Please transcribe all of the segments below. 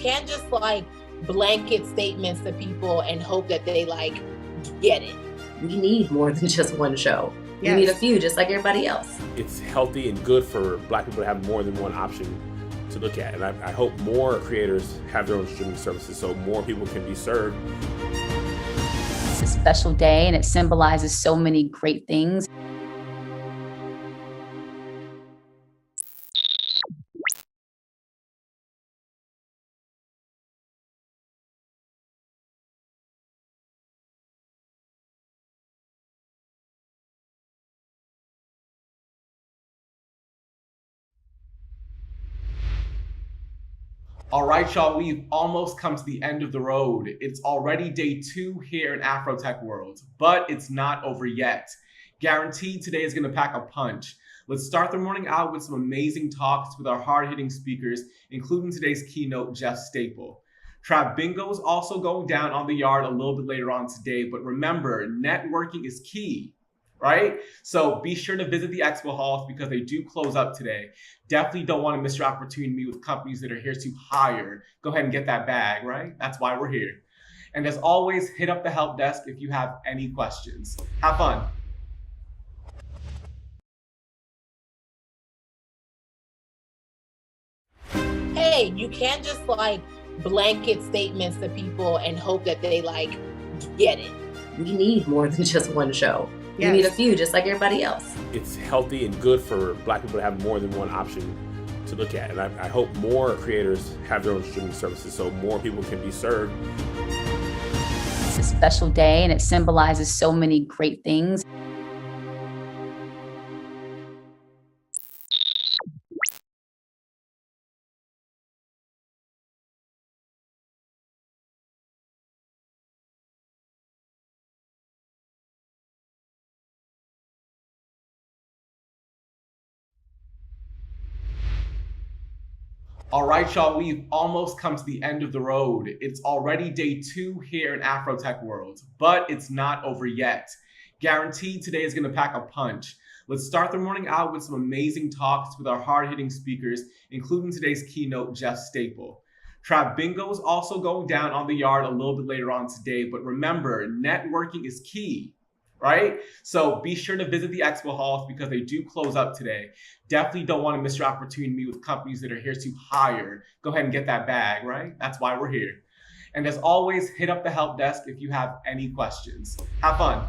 can't just like blanket statements to people and hope that they like get it. We need more than just one show. Yes. We need a few, just like everybody else. It's healthy and good for Black people to have more than one option to look at. And I hope more creators have their own streaming services so more people can be served. It's a special day and it symbolizes so many great things. All right, y'all, we've almost come to the end of the road. It's already day 2 here in AfroTech world, but it's not over yet. Guaranteed today is gonna pack a punch. Let's start the morning out with some amazing talks with our hard-hitting speakers, including today's keynote, Jeff Staple. Trap Bingo is also going down on the yard a little bit later on today, but remember, networking is key, right? So be sure to visit the expo halls because they do close up today. Definitely don't want to miss your opportunity to meet with companies that are here to hire. Go ahead and get that bag, right? That's why we're here. And as always, hit up the help desk if you have any questions. Have fun. Hey, you can't just like blanket statements to people and hope that they like get it. We need more than just one show. Yes. We need a few, just like everybody else. It's healthy and good for Black people to have more than one option to look at. And I hope more creators have their own streaming services so more people can be served. It's a special day and it symbolizes so many great things. All right, y'all, we've almost come to the end of the road. It's already day 2 here in AfroTech world, but it's not over yet. Guaranteed today is gonna pack a punch. Let's start the morning out with some amazing talks with our hard-hitting speakers, including today's keynote, Jeff Staple. Trap Bingo is also going down on the yard a little bit later on today, but remember, networking is key, right? So be sure to visit the expo halls because they do close up today. Definitely don't want to miss your opportunity to meet with companies that are here to hire. Go ahead and get that bag, right? That's why we're here. And as always, hit up the help desk if you have any questions. Have fun.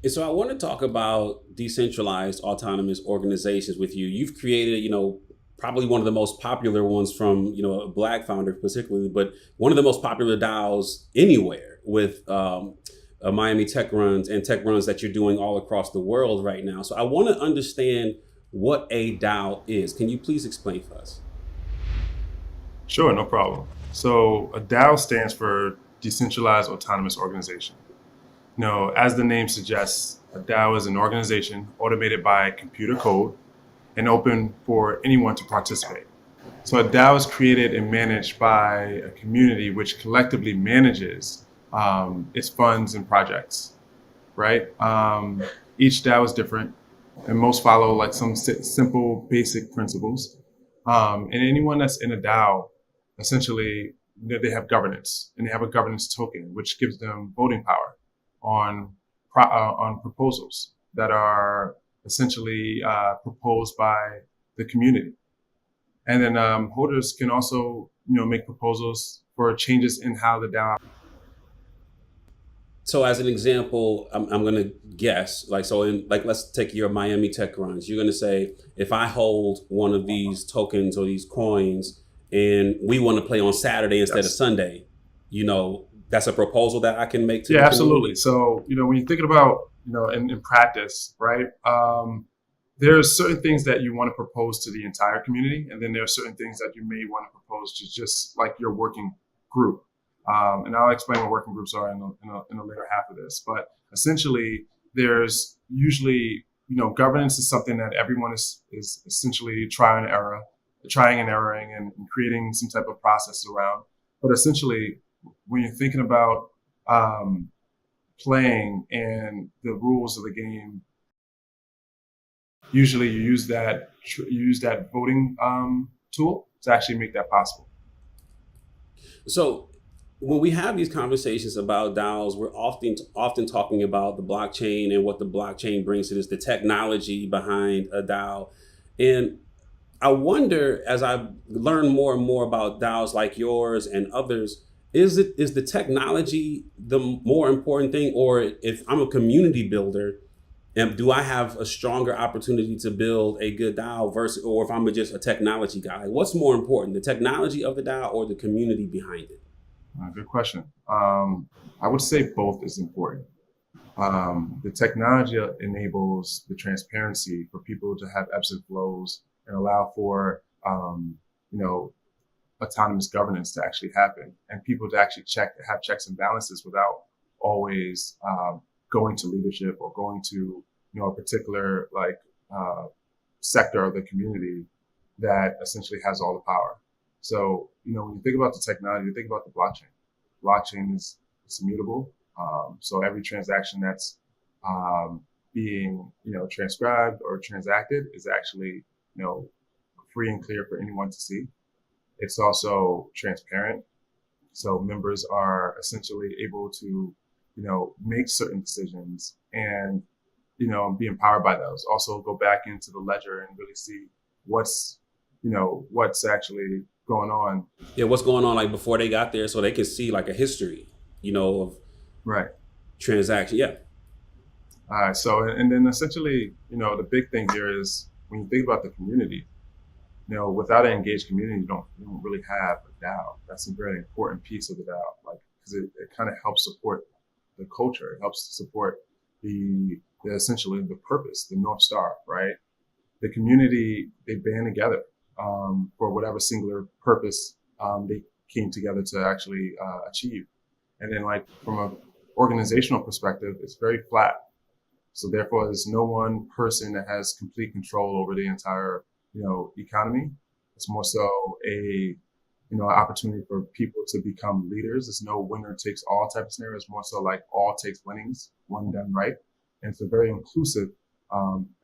And so I want to talk about decentralized autonomous organizations with you. You've created, probably one of the most popular ones from, a Black founder particularly, but one of the most popular DAOs anywhere with Miami Tech Runs and tech runs that you're doing all across the world right now. So I want to understand what a DAO is. Can you please explain for us? Sure, no problem. So a DAO stands for Decentralized Autonomous Organization. As the name suggests, a DAO is an organization automated by computer code and open for anyone to participate. So a DAO is created and managed by a community which collectively manages its funds and projects, right? Each DAO is different, and most follow like some simple basic principles. And anyone that's in a DAO, essentially, they have governance, and they have a governance token, which gives them voting power on proposals that are essentially proposed by the community. And then holders can also, make proposals for changes in how the DAO. So as an example, I'm going to guess, let's take your Miami Tech Runs. You're going to say, if I hold one of these tokens or these coins and we want to play on Saturday instead of Sunday, that's a proposal that I can make to the community? Absolutely. So, when you're thinking about, in practice, right, there are certain things that you want to propose to the entire community. And then there are certain things that you may want to propose to just like your working group. And I'll explain what working groups are in the later half of this. But essentially, there's usually, governance is something that everyone is essentially trying and erroring and creating some type of process around. But essentially, when you're thinking about playing and the rules of the game, usually you use that voting tool to actually make that possible. So when we have these conversations about DAOs, we're often talking about the blockchain and what the blockchain brings to this, the technology behind a DAO. And I wonder, as I learn more and more about DAOs like yours and others, is the technology the more important thing? Or if I'm a community builder, do I have a stronger opportunity to build a good DAO or if I'm just a technology guy? What's more important, the technology of the DAO or the community behind it? Good question. I would say both is important. The technology enables the transparency for people to have ebbs and flows and allow for, autonomous governance to actually happen and people to actually have checks and balances without always going to leadership or going to, a particular sector of the community that essentially has all the power. So, when you think about the technology, you think about the blockchain. Blockchain is immutable. So every transaction that's being, transcribed or transacted is actually, free and clear for anyone to see. It's also transparent. So members are essentially able to, make certain decisions and, be empowered by those. Also go back into the ledger and really see what's actually going on. Yeah, what's going on before they got there so they can see a history, of right transaction. Yeah. All right. So, and then essentially, the big thing here is when you think about the community, without an engaged community, you don't really have a DAO. That's a very important piece of the DAO, because it kind of helps support the culture. It helps to support the essentially the purpose, the North Star, right? The community, they band together for whatever singular purpose they came together to actually achieve. And then from an organizational perspective, it's very flat. So therefore, there's no one person that has complete control over the entire economy. It's more so a opportunity for people to become leaders. There's no winner takes all type of scenario. It's more so all takes winnings, one done right. And it's a very inclusive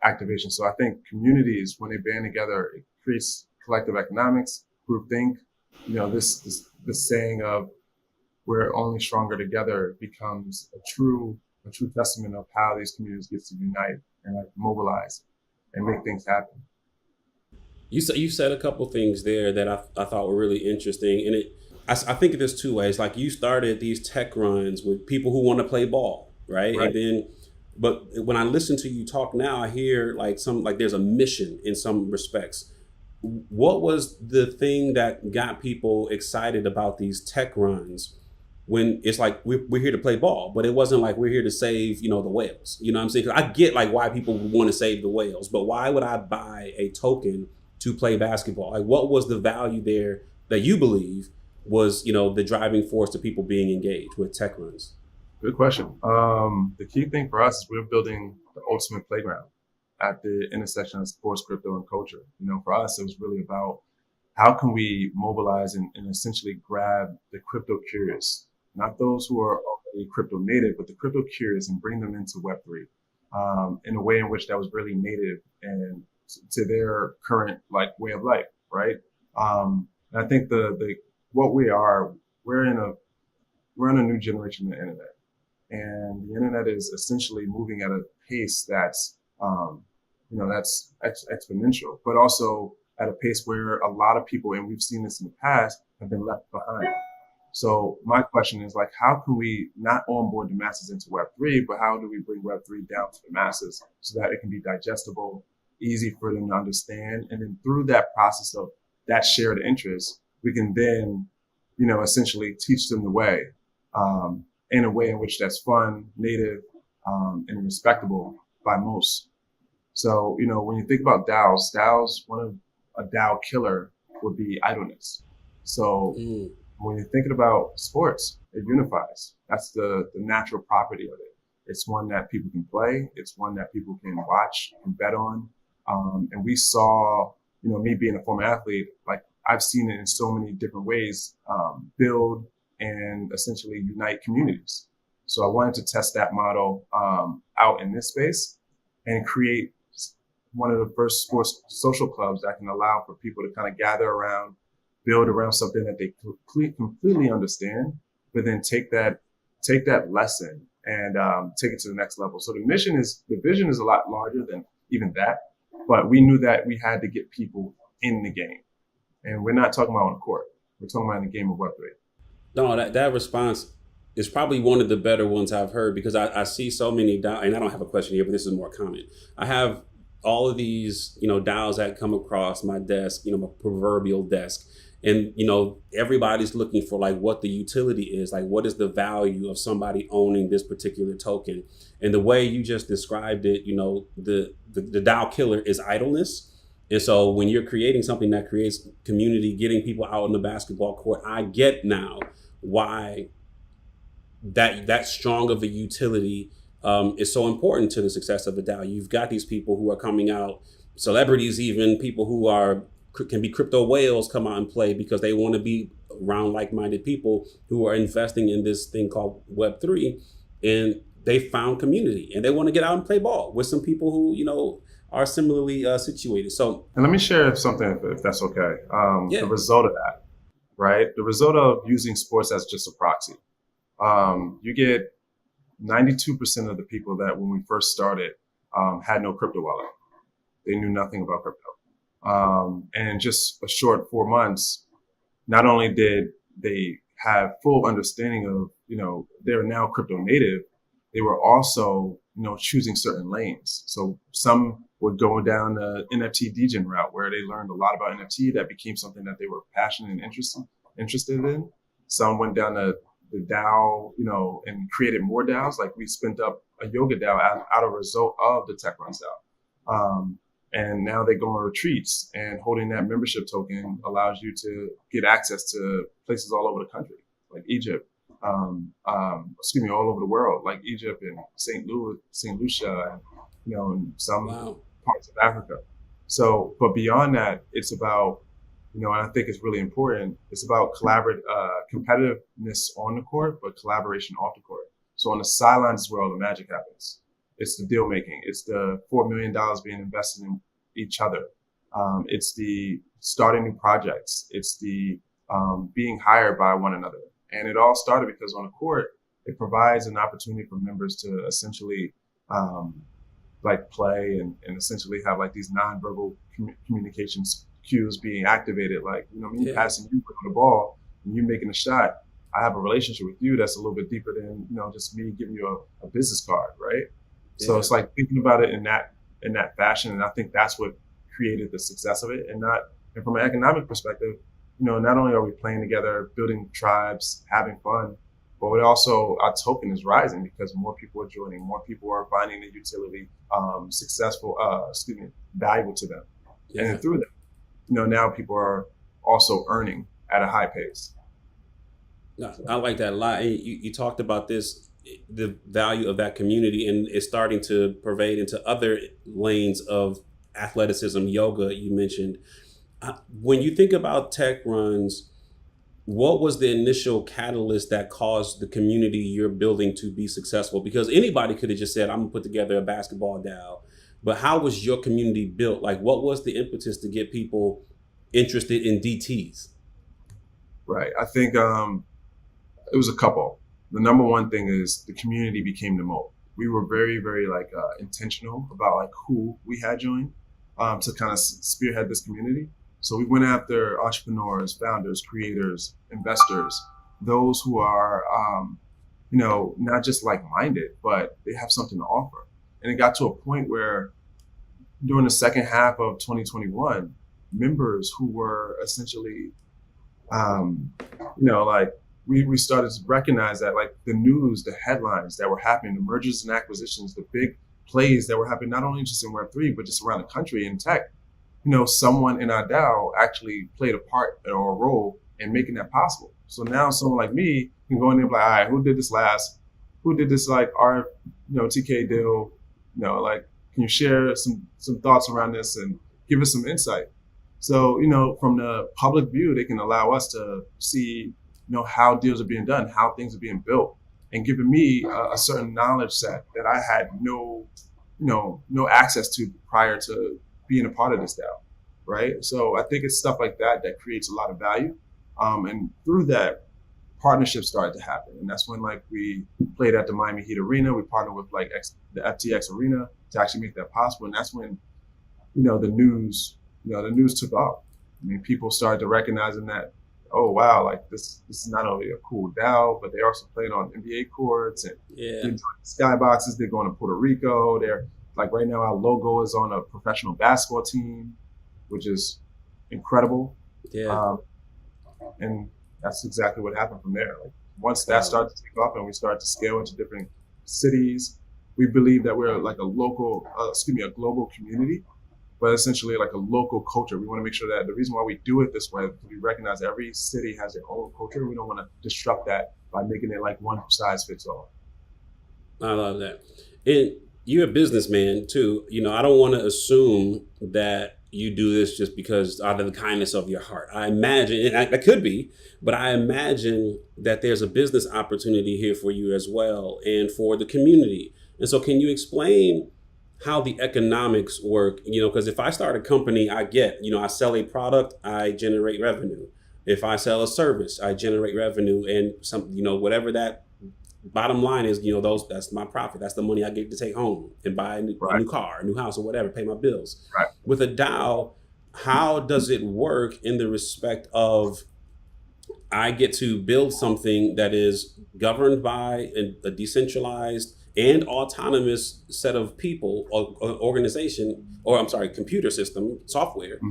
activation. So I think communities, when they band together, it creates collective economics, groupthink. This saying of we're only stronger together becomes a true testament of how these communities get to unite and mobilize and make things happen. You said a couple things there that I thought were really interesting, and I think of this two ways. You started these tech runs with people who want to play ball, right? And then But when I listen to you talk now, I hear like there's a mission in some respects. What was the thing that got people excited about these tech runs when it's like we're here to play ball, but it wasn't like we're here to save, the whales? You know what I'm saying? 'Cause I get like why people want to save the whales, but why would I buy a token to play basketball? Like, what was the value there that you believe was, the driving force to people being engaged with tech runs? Good question. The key thing for us is we're building the ultimate playground at the intersection of sports, crypto, and culture. For us, it was really about how can we mobilize and essentially grab the crypto curious, not those who are already crypto native, but the crypto curious, and bring them into Web3 in a way in which that was really native and to their current way of life, right? And I think the what we are, we're in a new generation of the internet. And the internet is essentially moving at a pace that's, that's exponential, but also at a pace where a lot of people, and we've seen this in the past, have been left behind. So my question is how can we not onboard the masses into Web3, but how do we bring Web3 down to the masses so that it can be digestible, easy for them to understand? And then through that process of that shared interest, we can then, essentially teach them the way, in a way in which that's fun, native, and respectable by most. So, when you think about DAOs, one of a DAO killer would be idleness. So when you're thinking about sports, it unifies. That's the natural property of it. It's one that people can play. It's one that people can watch and bet on. And we saw, me being a former athlete, I've seen it in so many different ways, build and essentially unite communities. So I wanted to test that model out in this space and create one of the first sports social clubs that can allow for people to kind of gather around, build around something that they completely understand, but then take that lesson and take it to the next level. So the vision is a lot larger than even that, but we knew that we had to get people in the game. And we're not talking about on the court. We're talking about in the game of Web3. No, that response is probably one of the better ones I've heard, because I see so many DAOs, and I don't have a question here, but this is more comment. I have all of these, DAOs that come across my desk, my proverbial desk. And, everybody's looking for what the utility is, what is the value of somebody owning this particular token. And the way you just described it, the DAO killer is idleness. And so when you're creating something that creates community, getting people out on the basketball court, I get now why that strong of a utility is so important to the success of the DAO. You've got these people who are coming out, celebrities, even people who can be crypto whales, come out and play because they want to be around like-minded people who are investing in this thing called Web3, and they found community and they want to get out and play ball with some people who, are similarly situated. So, and let me share something if that's okay. Yeah. The result of that, right? The result of using sports as just a proxy. You get 92% of the people that when we first started had no crypto wallet. They knew nothing about crypto. And in just a short 4 months, not only did they have full understanding of, they're now crypto native, they were also, choosing certain lanes. So some would go down the NFT degen route where they learned a lot about NFT that became something that they were passionate and interested in. Some went down the DAO, and created more DAOs. We spent up a yoga DAO out of a result of the Tech Runs DAO. And now they go on retreats, and holding that membership token allows you to get access to places all over the country, like Egypt, all over the world, like Egypt and St. Lucia, and some parts of Africa. So, but beyond that, it's about, and I think it's really important, it's about competitiveness on the court, but collaboration off the court. So on the sidelines is where all the magic happens. It's the deal making. It's the $4 million being invested in each other. It's the starting new projects. It's the being hired by one another. And it all started because on the court, it provides an opportunity for members to essentially play and essentially have these nonverbal communications cues being activated. Me passing you the ball and you making a shot. I have a relationship with you that's a little bit deeper than, just me giving you a business card, right? So Yeah. it's like thinking about it in that fashion, and I think that's what created the success of it. And from an economic perspective, not only are we playing together, building tribes, having fun, but we also, our token is rising because more people are joining, more people are finding the utility valuable to them. Yeah. And then through that, now people are also earning at a high pace. No, I like that a lot. And you talked about this, the value of that community, and it's starting to pervade into other lanes of athleticism, yoga, you mentioned. When you think about tech runs, what was the initial catalyst that caused the community you're building to be successful? Because anybody could have just said, I'm gonna put together a basketball DAO. But how was your community built? Like, what was the impetus to get people interested in DTs? Right. I think it was a couple. The number one thing is the community became the moat. We were very, very intentional about who we had joined to kind of spearhead this community. So we went after entrepreneurs, founders, creators, investors, those who are, not just like-minded, but they have something to offer. And it got to a point where during the second half of 2021, members who were essentially, we started to recognize that the news, the headlines that were happening, the mergers and acquisitions, the big plays that were happening, not only just in Web3, but just around the country in tech, someone in our DAO actually played a part or a role in making that possible. So now someone like me can go in there and be like, all right, who did this last? Who did this our, TK deal? Can you share some thoughts around this and give us some insight? So, from the public view, they can allow us to see, how deals are being done, how things are being built, and giving me a certain knowledge set that I had no access to prior to being a part of this DAO, right? So I think it's stuff like that that creates a lot of value. And through that, partnerships started to happen. And that's when we played at the Miami Heat Arena. We partnered with the FTX Arena to actually make that possible. And that's when, the news took off. I mean, people started to recognizing that, oh wow, this is not only a cool DAO, but they also playing on NBA courts and skyboxes. They're going to Puerto Rico. They're right now our logo is on a professional basketball team, which is incredible. Yeah. And that's exactly what happened from there. Once that started to take off and we started to scale into different cities, we believe that we're a global community, but essentially a local culture. We want to make sure that the reason why we do it this way is we recognize every city has their own culture. We don't want to disrupt that by making it one size fits all. I love that. And you're a businessman too. I don't want to assume that you do this just because out of the kindness of your heart. I imagine, and that could be, but I imagine that there's a business opportunity here for you as well and for the community. And so can you explain how the economics work? Because if I start a company, I sell a product, I generate revenue. If I sell a service, I generate revenue, and whatever that bottom line is, that's my profit. That's the money I get to take home and buy a new car, a new house, or whatever, pay my bills. Right. With a DAO, how does it work in the respect of I get to build something that is governed by a decentralized and autonomous set of people, or organization, or computer system, software,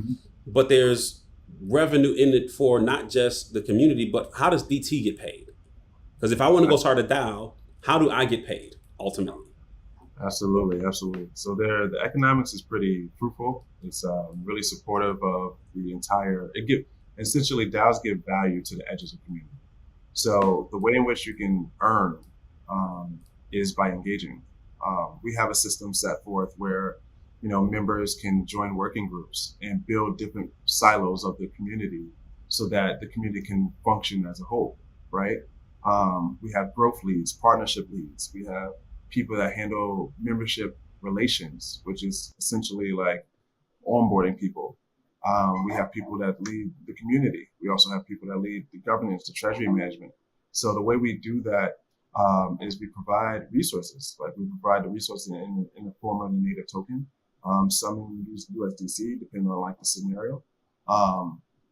but there's revenue in it for not just the community, but how does DT get paid? Because if I want to go start a DAO, how do I get paid ultimately? Absolutely. So the economics is pretty fruitful. It's really supportive of the entire. Essentially DAOs give value to the edges of community. So the way in which you can earn is by engaging. We have a system set forth where members can join working groups and build different silos of the community so that the community can function as a whole, right? We have growth leads, partnership leads. We have people that handle membership relations, which is essentially onboarding people. We have people that lead the community. We also have people that lead the governance, the treasury management. So the way we do that is we provide resources. We provide the resources in the form of the native token. Some use USDC, depending on the scenario.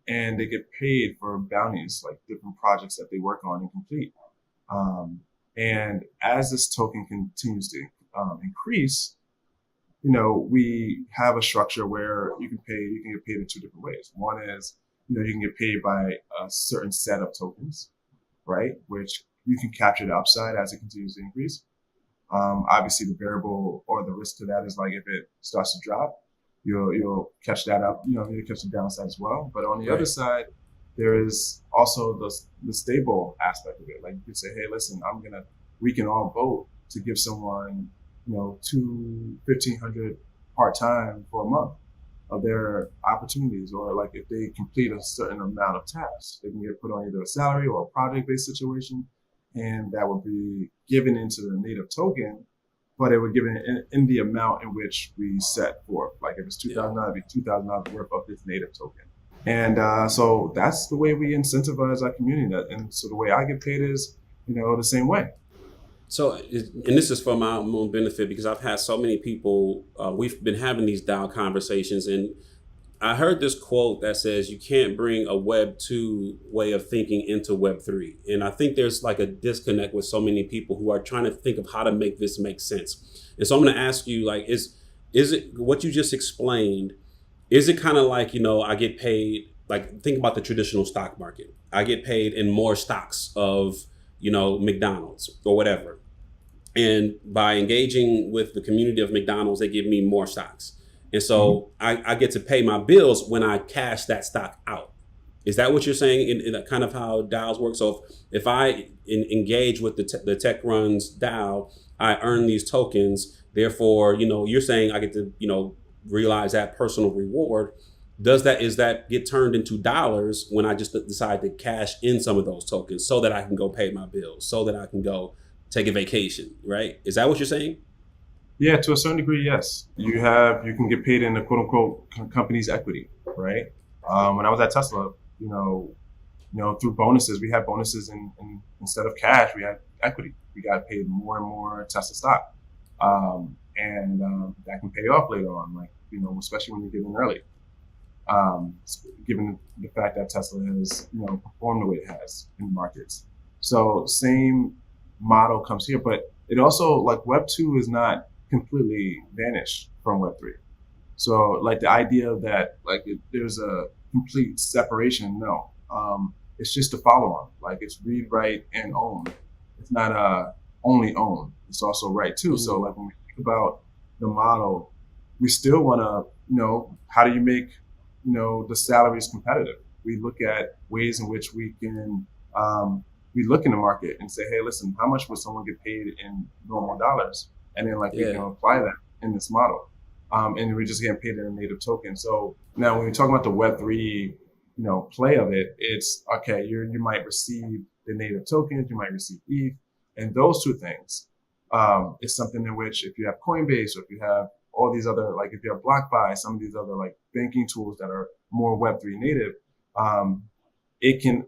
And they get paid for bounties, different projects that they work on and complete. And as this token continues to increase, we have a structure where you can get paid in two different ways. One is, you can get paid by a certain set of tokens, right? Which you can capture the upside as it continues to increase. Obviously, the variable or the risk to that is like if it starts to drop, you'll catch that up. You'll catch the downside as well. But on the other side, there is also the stable aspect of it. Like you could say, hey, listen, we can all vote to give someone, $1,500 part-time for a month of their opportunities, or like if they complete a certain amount of tasks, they can get put on either a salary or a project-based situation, and that would be given into the native token, but it would give it in the amount in which we set forth. Like if it's $2,000, it'd be $2,000 worth of this native token. And so that's the way we incentivize our community. And so the way I get paid is, the same way. So, and this is for my own benefit because I've had so many people, we've been having these DAO conversations, and I heard this quote that says you can't bring a Web 2 way of thinking into Web 3. And I think there's like a disconnect with so many people who are trying to think of how to make this make sense. And so I'm going to ask you, like, is it what you just explained, is it kind of like, I get paid, like think about the traditional stock market. I get paid in more stocks of, McDonald's or whatever. And by engaging with the community of McDonald's, they give me more stocks. And so I get to pay my bills when I cash that stock out. Is that what you're saying in kind of how DAOs work? So if I engage with the Tech Runs DAO, I earn these tokens. Therefore, you're saying I get to, realize that personal reward. Is that get turned into dollars when I just decide to cash in some of those tokens so that I can go pay my bills, so that I can go take a vacation, right? Is that what you're saying? Yeah, to a certain degree, yes. You can get paid in the quote unquote company's equity, right? When I was at Tesla, through bonuses, we had bonuses and instead of cash, we had equity. We got paid more and more Tesla stock. And that can pay off later on, like, especially when you get in early. Given the fact that Tesla has, performed the way it has in markets. So same model comes here, but it also, like, Web 2 is not completely vanished from Web 3. So like the idea that there's a complete separation, no. It's just a follow on. Like it's read, write, and own. It's not only own. It's also write too. So like when we think about the model, we still want to, how do you make, the salaries competitive? We look at ways in which we can, we look in the market and say, hey, listen, how much would someone get paid in normal dollars? And then we can apply that in this model. And we're just getting paid in a native token. So now when you're talking about the Web3, play of it, it's okay, you might receive the native tokens, you might receive ETH, and those two things is something in which if you have Coinbase or if you have all these other, like if you have BlockFi, some of these other like banking tools that are more Web3 native, it can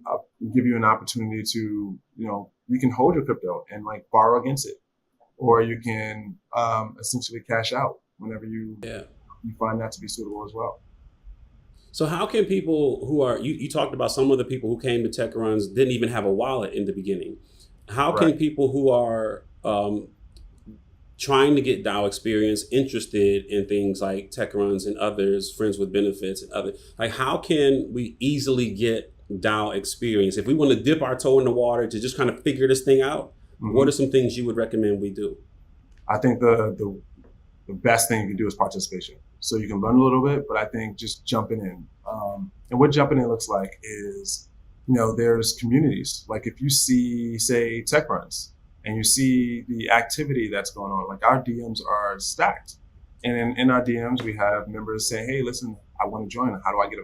give you an opportunity to, you can hold your crypto and like borrow against it, or you can essentially cash out whenever you find that to be suitable as well. So how can people who are, you talked about some of the people who came to Tech Runs didn't even have a wallet in the beginning. How can people who are trying to get DAO experience, interested in things like Tech Runs and others, Friends with Benefits and others, like how can we easily get DAO experience? If we want to dip our toe in the water to just kind of figure this thing out, what are some things you would recommend we do? I think the best thing you can do is participation. So you can learn a little bit, but I think just jumping in. And what jumping in looks like is, there's communities. Like if you see, say, Tech Runs, and you see the activity that's going on, like our DMs are stacked. And in our DMs, we have members saying, hey, listen, I want to join. How do I get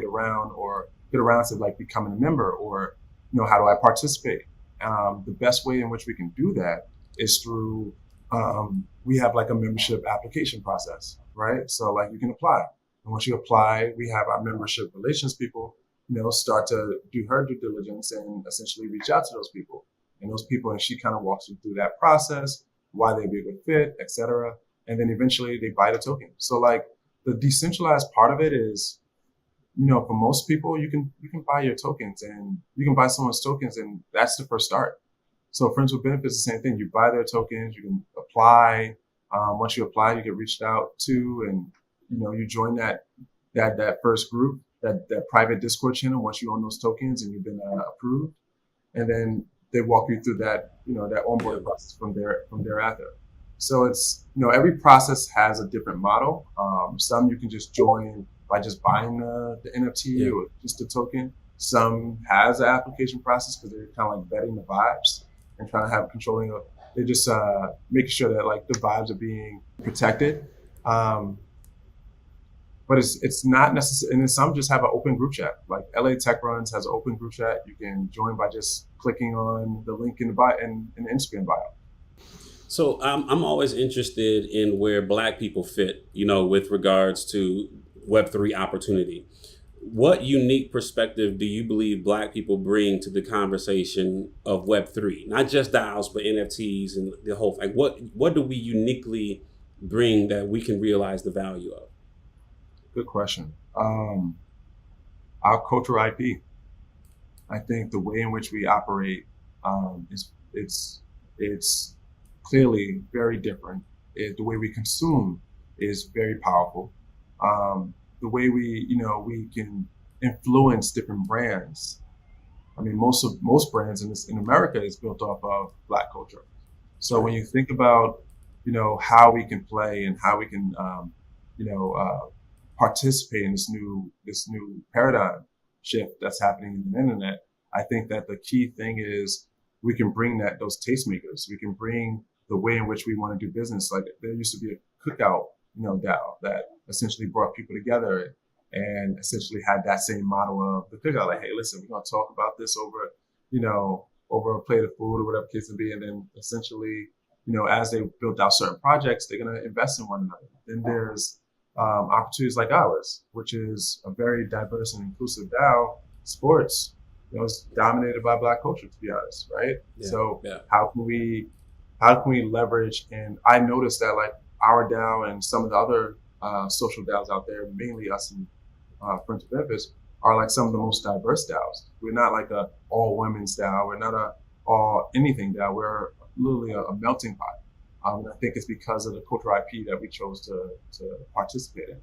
around to like becoming a member, or, how do I participate? The best way in which we can do that is through, we have like a membership application process, right? So like you can apply. And once you apply, we have our membership relations people, start to do her due diligence and essentially reach out to those people. And she kind of walks you through that process, why they'd be a good fit, et cetera. And then eventually they buy the token. So like the decentralized part of it is, for most people, you can buy your tokens and you can buy someone's tokens, and that's the first start. So Friends with Benefits, the same thing. You buy their tokens, you can apply. Once you apply, you get reached out to, and you join that first group, that private Discord channel. Once you own those tokens and you've been approved, and then they walk you through that that onboarding process from thereafter. So it's every process has a different model. Some you can just join by just buying the NFT or just the token. Some has an application process because they're kind of like vetting the vibes and trying to have controlling of. They're just making sure that like the vibes are being protected. But it's not necessary. And then some just have an open group chat. Like LA Tech Runs has an open group chat. You can join by just clicking on the link in the bio in the Instagram bio. So I'm always interested in where Black people fit, with regards to Web3 opportunity. What unique perspective do you believe Black people bring to the conversation of Web3? Not just DAOs, but NFTs and the whole thing. What do we uniquely bring that we can realize the value of? Good question. Our cultural IP. I think the way in which we operate it's clearly very different. The way we consume is very powerful. The way we can influence different brands. I mean, most brands in America is built off of Black culture. So when you think about how we can play and how we can participate in this new paradigm shift that's happening in the internet, I think that the key thing is we can bring those tastemakers. We can bring the way in which we want to do business. Like there used to be a cookout, DAO that essentially brought people together and essentially had that same model of the cookout. Like, hey, listen, we're going to talk about this over a plate of food or whatever the case may be. And then essentially, as they build out certain projects, they're going to invest in one another. Then there's opportunities like ours, which is a very diverse and inclusive DAO. Sports, it's dominated by Black culture, to be honest, right? How can we leverage? And I noticed that like our DAO and some of the other social DAOs out there, mainly us and Friends with Benefits, are like some of the most diverse DAOs. We're not like a all women's DAO. We're not a all anything DAO. We're literally a melting pot. And I think it's because of the cultural IP that we chose to participate in.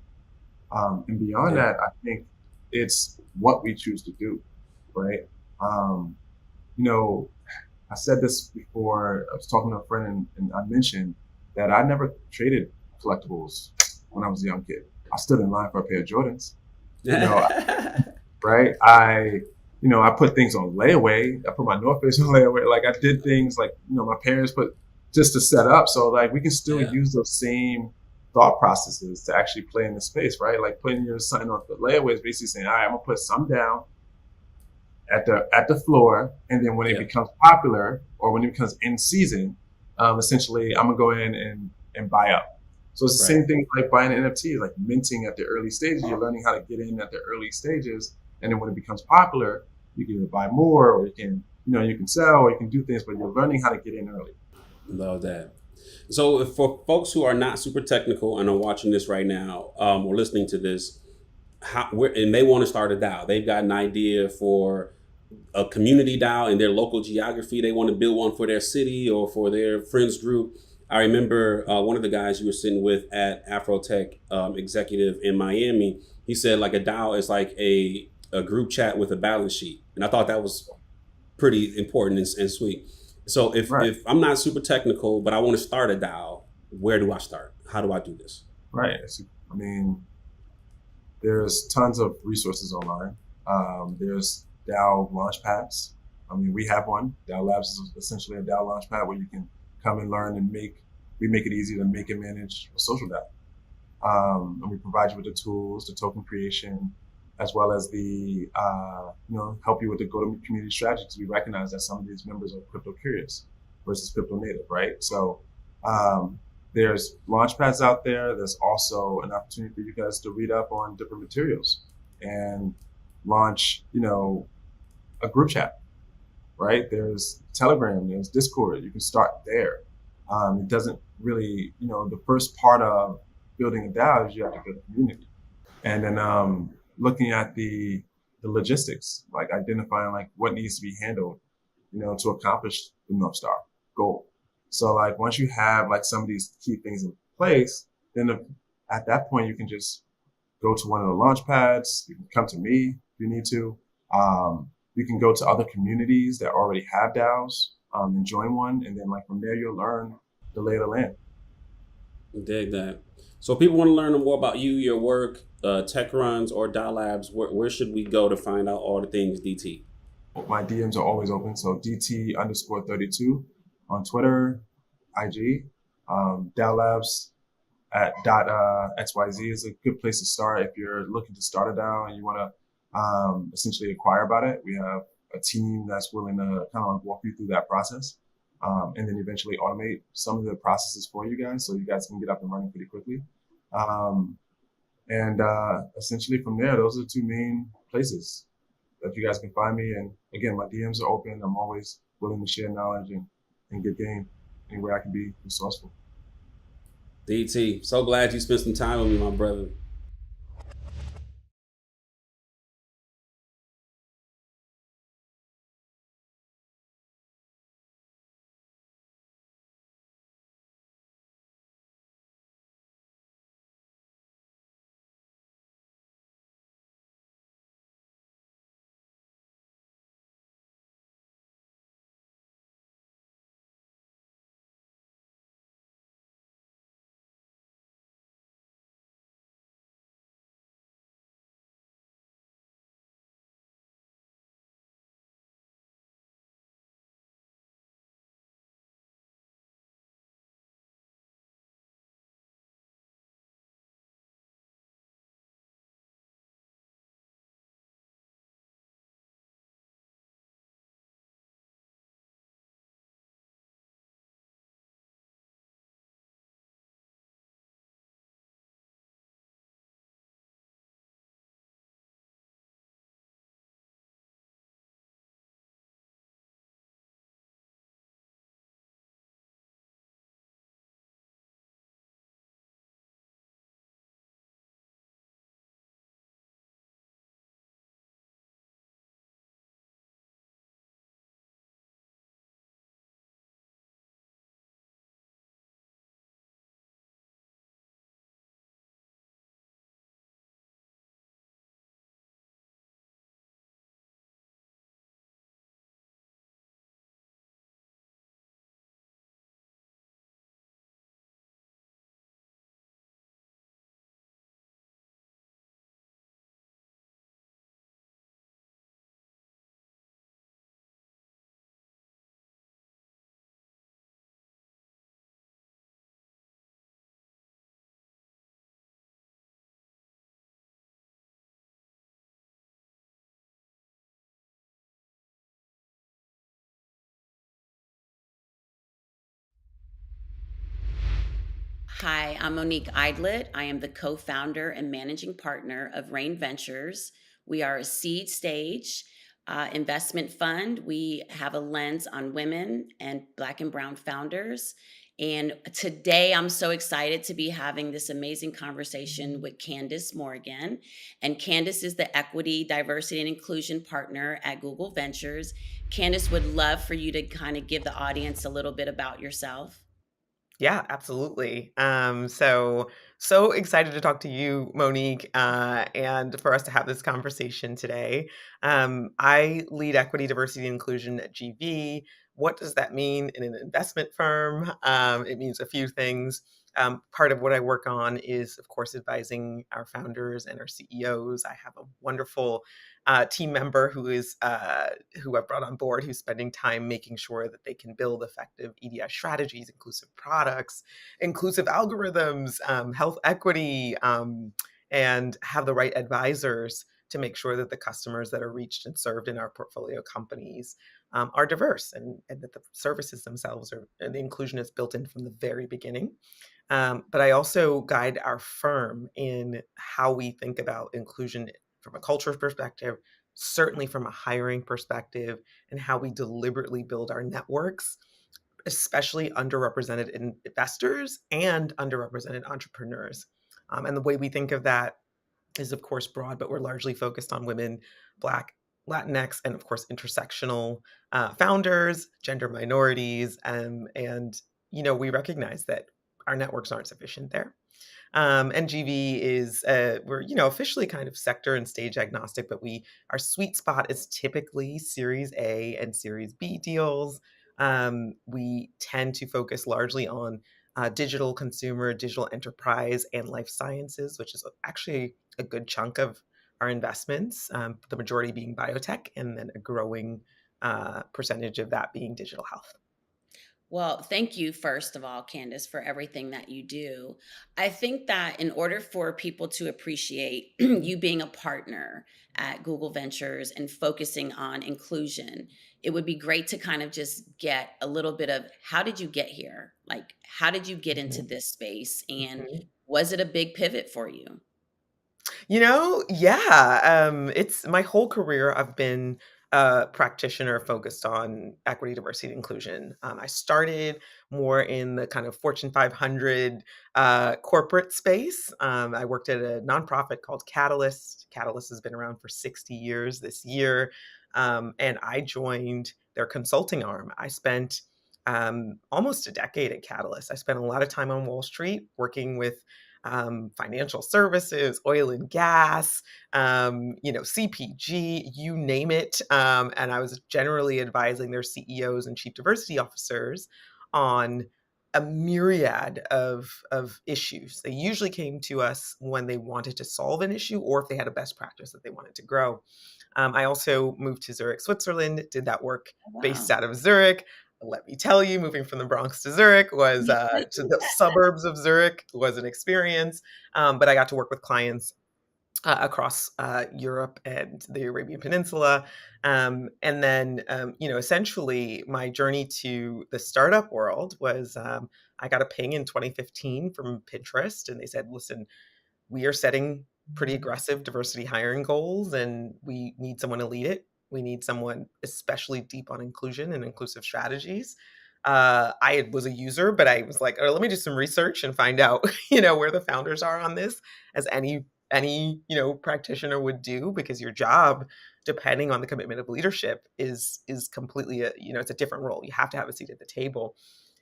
And beyond that, I think it's what we choose to do, right? I said this before. I was talking to a friend, and I mentioned that I never traded collectibles when I was a young kid. I stood in line for a pair of Jordans, right? I put things on layaway. I put my North Face on layaway. Like I did things like, my parents put just to set up. So like we can still use those same thought processes to actually play in the space, right? Like putting your sign on the layaway is basically saying, all right, I'm gonna put some down at the floor. And then when it becomes popular or when it becomes in season, essentially I'm gonna go in and buy up. So it's the same thing like buying an NFT, like minting at the early stages. You're learning how to get in at the early stages. And then when it becomes popular, you can either buy more or you can sell or you can do things, but you're learning how to get in early. Love that. So for folks who are not super technical and are watching this right now or listening to this, and they want to start a DAO, they've got an idea for a community DAO in their local geography. They want to build one for their city or for their friends group. I remember one of the guys you were sitting with at AfroTech executive in Miami. He said like a DAO is like a group chat with a balance sheet. And I thought that was pretty important and sweet. So if I'm not super technical, but I want to start a DAO, where do I start? How do I do this? Right. I mean, there's tons of resources online. There's DAO launchpads. I mean, we have one. DAO Labs is essentially a DAO launchpad where you can come and learn and we make it easy to make and manage a social DAO. And we provide you with the tools, the token creation, as well as the, help you with the go-to-community strategy, because we recognize that some of these members are crypto curious versus crypto native, right? So there's launchpads out there. There's also an opportunity for you guys to read up on different materials and launch, a group chat, right? There's Telegram, there's Discord. You can start there. It doesn't really, the first part of building a DAO is you have to build a community. And then looking at the logistics, like identifying like what needs to be handled. to accomplish the North Star goal. So like once you have like some of these key things in place, then at that point you can just go to one of the launch pads. You can come to me if you need to. You can go to other communities that already have DAOs and join one, and then like from there you'll learn the lay of the land. Dig that. So if people want to learn more about you, your work, tech runs, or DAO Labs, where should we go to find out all the things DT? My DMs are always open. So DT_32 on Twitter, IG, DAO Labs at .xyz is a good place to start if you're looking to start a DAO and you want to essentially inquire about it. We have a team that's willing to kind of like walk you through that process, and then eventually automate some of the processes for you guys, so you guys can get up and running pretty quickly. And essentially from there, those are the two main places that you guys can find me. And again, my DMs are open. I'm always willing to share knowledge and good game anywhere I can be resourceful. DT, so glad you spent some time with me, my brother. Hi, I'm Monique Eidlet. I am the co-founder and managing partner of Rain Ventures. We are a seed stage investment fund. We have a lens on women and Black and Brown founders. And today I'm so excited to be having this amazing conversation with Candace Morgan. And Candace is the Equity, Diversity, and Inclusion Partner at Google Ventures. Candace, would love for you to kind of give the audience a little bit about yourself. Yeah, absolutely. So excited to talk to you, Monique, and for us to have this conversation today. I lead equity, diversity, and inclusion at GV. What does that mean in an investment firm? It means a few things. Part of what I work on is, of course, advising our founders and our CEOs. I have a wonderful team member who I've brought on board, who's spending time making sure that they can build effective EDI strategies, inclusive products, inclusive algorithms, health equity, and have the right advisors to make sure that the customers that are reached and served in our portfolio companies are diverse, and that the services themselves and the inclusion is built in from the very beginning. But I also guide our firm in how we think about inclusion from a culture perspective, certainly from a hiring perspective, and how we deliberately build our networks, especially underrepresented investors and underrepresented entrepreneurs. And the way we think of that is, of course, broad, but we're largely focused on women, Black Latinx, and of course, intersectional founders, gender minorities, and we recognize that our networks aren't sufficient there. And GV is we're officially kind of sector and stage agnostic, but our sweet spot is typically Series A and Series B deals. We tend to focus largely on digital consumer, digital enterprise, and life sciences, which is actually a good chunk of our investments. The majority being biotech, and then a growing percentage of that being digital health. Well, thank you, first of all, Candace, for everything that you do. I think that in order for people to appreciate you being a partner at Google Ventures and focusing on inclusion, it would be great to kind of just get a little bit of how did you get here? Like, how did you get into this space? And Mhm. was it a big pivot for you? Yeah, it's my whole career. I've been a practitioner focused on equity, diversity, and inclusion. I started more in the kind of Fortune 500 corporate space. I worked at a nonprofit called Catalyst. Catalyst has been around for 60 years this year, and I joined their consulting arm. I spent almost a decade at Catalyst. I spent a lot of time on Wall Street working with financial services, oil and gas, CPG, you name it. And I was generally advising their CEOs and chief diversity officers on a myriad of issues. They usually came to us when they wanted to solve an issue or if they had a best practice that they wanted to grow. I also moved to Zurich, Switzerland, did that work based Wow. out of Zurich. Let me tell you, moving from the Bronx to Zurich was to the suburbs of Zurich was an experience. But I got to work with clients across Europe and the Arabian Peninsula. And then, essentially my journey to the startup world was I got a ping in 2015 from Pinterest, and they said, listen, we are setting pretty aggressive diversity hiring goals, and we need someone to lead it. We need someone especially deep on inclusion and inclusive strategies. I was a user, but I was like, oh, let me do some research and find out, where the founders are on this, as any practitioner would do, because your job, depending on the commitment of leadership, is completely it's a different role. You have to have a seat at the table.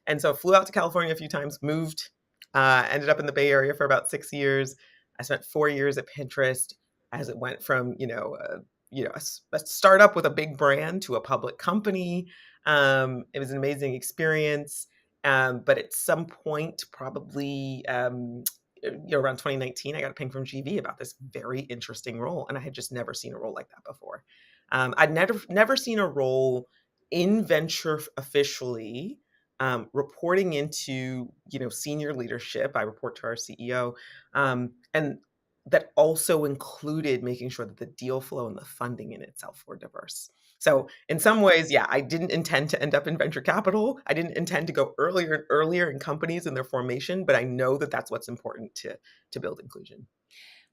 And so flew out to California a few times, moved, ended up in the Bay Area for about 6 years. I spent 4 years at Pinterest as it went from, a startup with a big brand to a public company. It was an amazing experience. But at some point, probably around 2019, I got a ping from GV about this very interesting role, and I had just never seen a role like that before. I'd never seen a role in venture officially reporting into senior leadership. I report to our CEO, and that also included making sure that the deal flow and the funding in itself were diverse. So in some ways, yeah, I didn't intend to end up in venture capital. I didn't intend to go earlier and earlier in companies and their formation, but I know that that's what's important to build inclusion.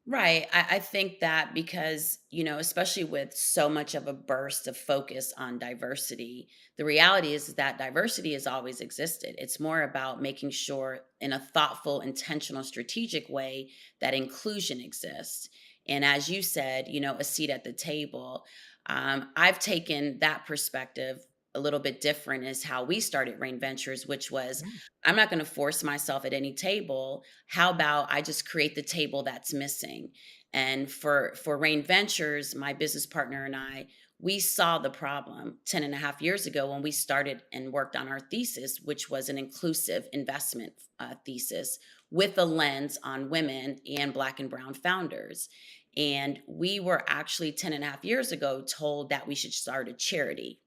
Right. I think that because, especially with so much of a burst of focus on diversity, the reality is that diversity has always existed. It's more about making sure in a thoughtful, intentional, strategic way that inclusion exists. And as you said, a seat at the table. I've taken that perspective a little bit different is how we started Rain Ventures, which was Yeah. I'm not going to force myself at any table. How about I just create the table that's missing? And for Rain Ventures, my business partner and I, we saw the problem 10 and a half years ago when we started and worked on our thesis, which was an inclusive investment thesis with a lens on women and Black and Brown founders. And we were actually 10 and a half years ago told that we should start a charity.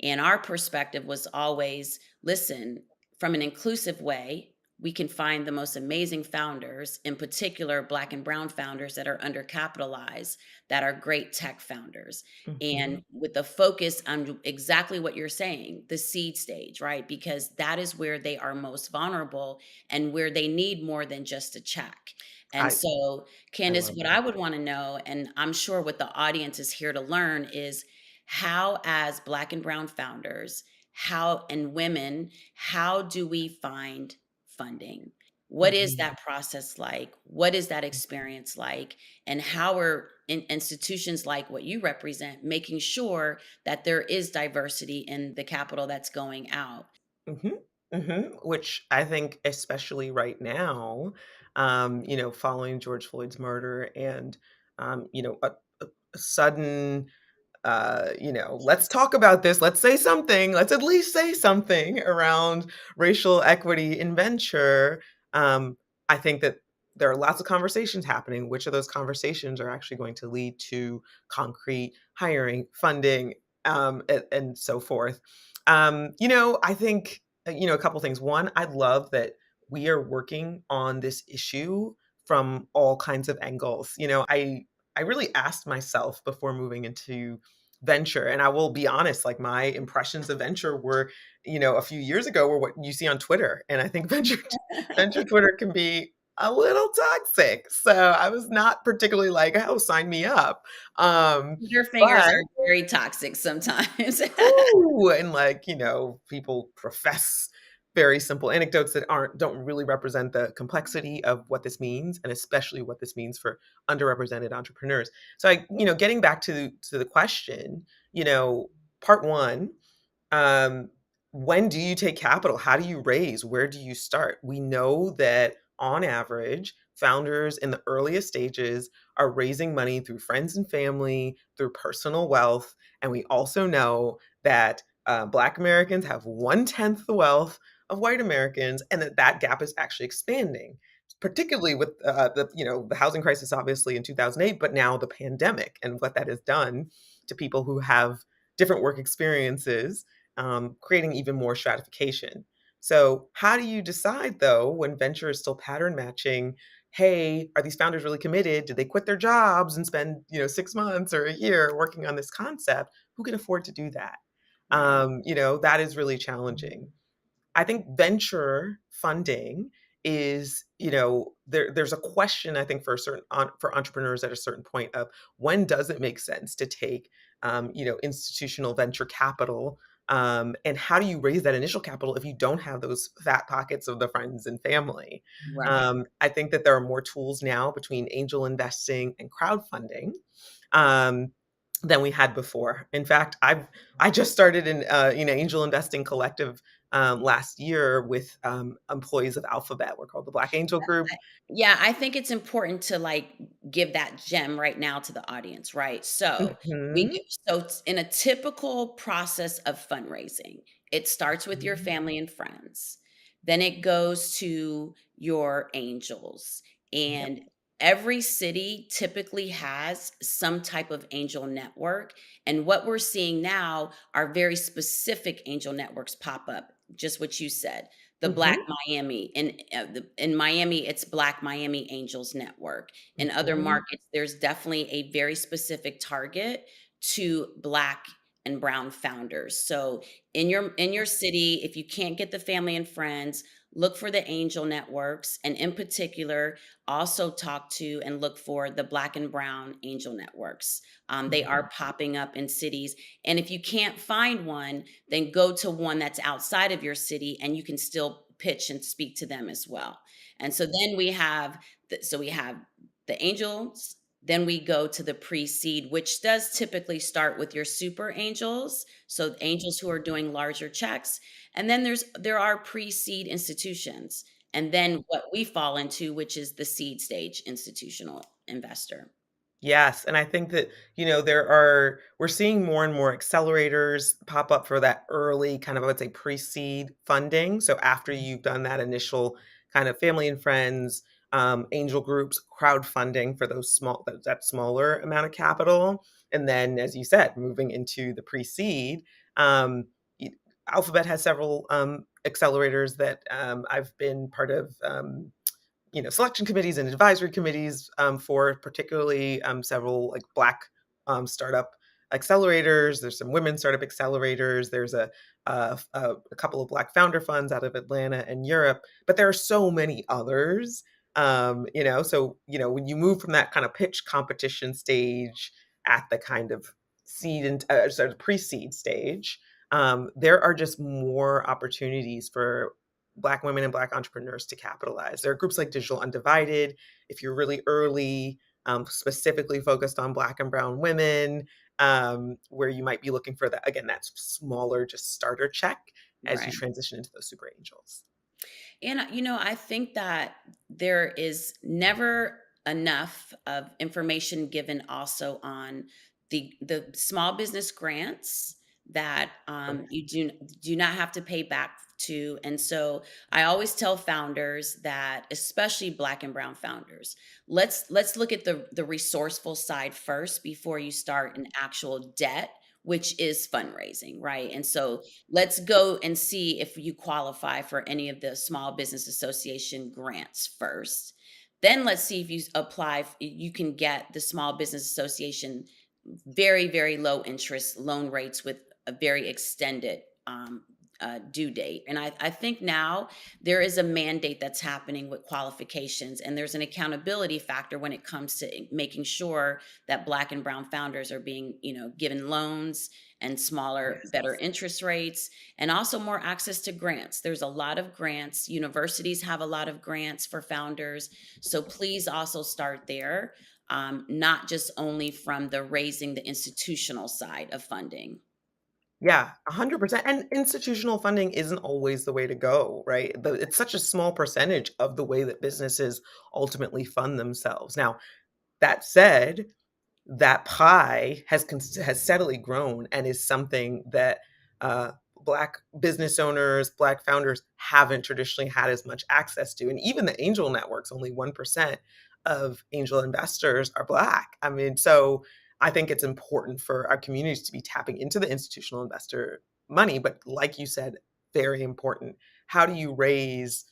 And our perspective was always listen, from an inclusive way, we can find the most amazing founders, in particular, Black and Brown founders that are undercapitalized, that are great tech founders. Mhm. And with the focus on exactly what you're saying, the seed stage, right? Because that is where they are most vulnerable and where they need more than just a check. And I so, I Candace, love what that. I would want to know, and I'm sure what the audience is here to learn, is how as Black and Brown founders, how and women, how do we find funding? What is that process like? What is that experience like? And how are institutions like what you represent making sure that there is diversity in the capital that's going out? hmm Which I think, especially right now, following George Floyd's murder and, a sudden let's talk about this. Let's say something. Let's at least say something around racial equity in venture. Um, I think that there are lots of conversations happening. Which of those conversations are actually going to lead to concrete hiring, funding, and so forth? I think, a couple things. One, I love that we are working on this issue from all kinds of angles. I really asked myself before moving into venture, and I will be honest, like my impressions of venture were, a few years ago were what you see on Twitter, and I think venture Twitter can be a little toxic. So I was not particularly like, "Oh, sign me up." Your fingers But are very toxic sometimes. ooh, and people profess very simple anecdotes that don't really represent the complexity of what this means, and especially what this means for underrepresented entrepreneurs. So getting back to the question, part one, um, when do you take capital? How do you raise? Where do you start? We know that on average, founders in the earliest stages are raising money through friends and family, through personal wealth. And we also know that Black Americans have 1/10 the wealth of white Americans, and that gap is actually expanding, particularly with the housing crisis, obviously in 2008, but now the pandemic and what that has done to people who have different work experiences, creating even more stratification. So, how do you decide though when venture is still pattern matching? Hey, are these founders really committed? Did they quit their jobs and spend 6 months or a year working on this concept? Who can afford to do that? Right. That is really challenging. I think venture funding is, there's a question I think for for entrepreneurs at a certain point of when does it make sense to take institutional venture capital, and how do you raise that initial capital if you don't have those fat pockets of the friends and family? Right. I think that there are more tools now between angel investing and crowdfunding. Um, than we had before. In fact, I just started an angel investing collective last year with employees of Alphabet. We're called the Black Angel Group. Yeah, I think it's important to like give that gem right now to the audience, right? So Mhm. in a typical process of fundraising, it starts with your family and friends. Then it goes to your angels. Yep. And every city typically has some type of angel network. And what we're seeing now are very specific angel networks pop up, just what you said, the Black Mhm. Miami. In Miami, it's Black Miami Angels Network. In other Mhm. markets, there's definitely a very specific target to Black and brown founders. So in your city, if you can't get the family and friends, look for the angel networks, and in particular, also talk to and look for the Black and brown angel networks. They are popping up in cities, and if you can't find one, then go to one that's outside of your city and you can still pitch and speak to them as well. And so then we have the angels, then we go to the pre-seed, which does typically start with your super angels, so angels who are doing larger checks. And then there are pre-seed institutions. And then what we fall into, which is the seed stage institutional investor. Yes, and I think that, we're seeing more and more accelerators pop up for that early kind of, I would say, pre-seed funding. So after you've done that initial kind of family and friends, angel groups, crowdfunding for that smaller amount of capital. And then, as you said, moving into the pre-seed, um, y- Alphabet has several accelerators that I've been part of. Selection committees and advisory committees for, particularly several like Black startup accelerators. There's some women startup accelerators. There's a couple of Black founder funds out of Atlanta and Europe, but there are so many others. When you move from that kind of pitch competition stage at the kind of seed and sort of pre-seed stage, there are just more opportunities for Black women and Black entrepreneurs to capitalize. There are groups like Digital Undivided, if you're really early, specifically focused on Black and brown women, where you might be looking for that, again, that smaller, just starter check as you Right. transition into those super angels. And, I think that there is never enough of information given also on the small business grants that you do not have to pay back to. And so I always tell founders that, especially Black and brown founders, let's look at the resourceful side first before you start an actual debt, which is fundraising, right? And so let's go and see if you qualify for any of the Small Business Association grants first. Then let's see if you apply, you can get the Small Business Association very, very low interest loan rates with a very extended due date. And I think now there is a mandate that's happening with qualifications, and there's an accountability factor when it comes to making sure that Black and brown founders are being, given loans and smaller, better interest rates, and also more access to grants. There's a lot of grants. Universities have a lot of grants for founders. So please also start there, not just only from the raising the institutional side of funding. Yeah, 100%. And institutional funding isn't always the way to go, right? It's such a small percentage of the way that businesses ultimately fund themselves. Now, that said, that pie has steadily grown and is something that Black business owners, Black founders haven't traditionally had as much access to. And even the angel networks, only 1% of angel investors are Black. I mean, so I think it's important for our communities to be tapping into the institutional investor money. But like you said, very important. How do you raise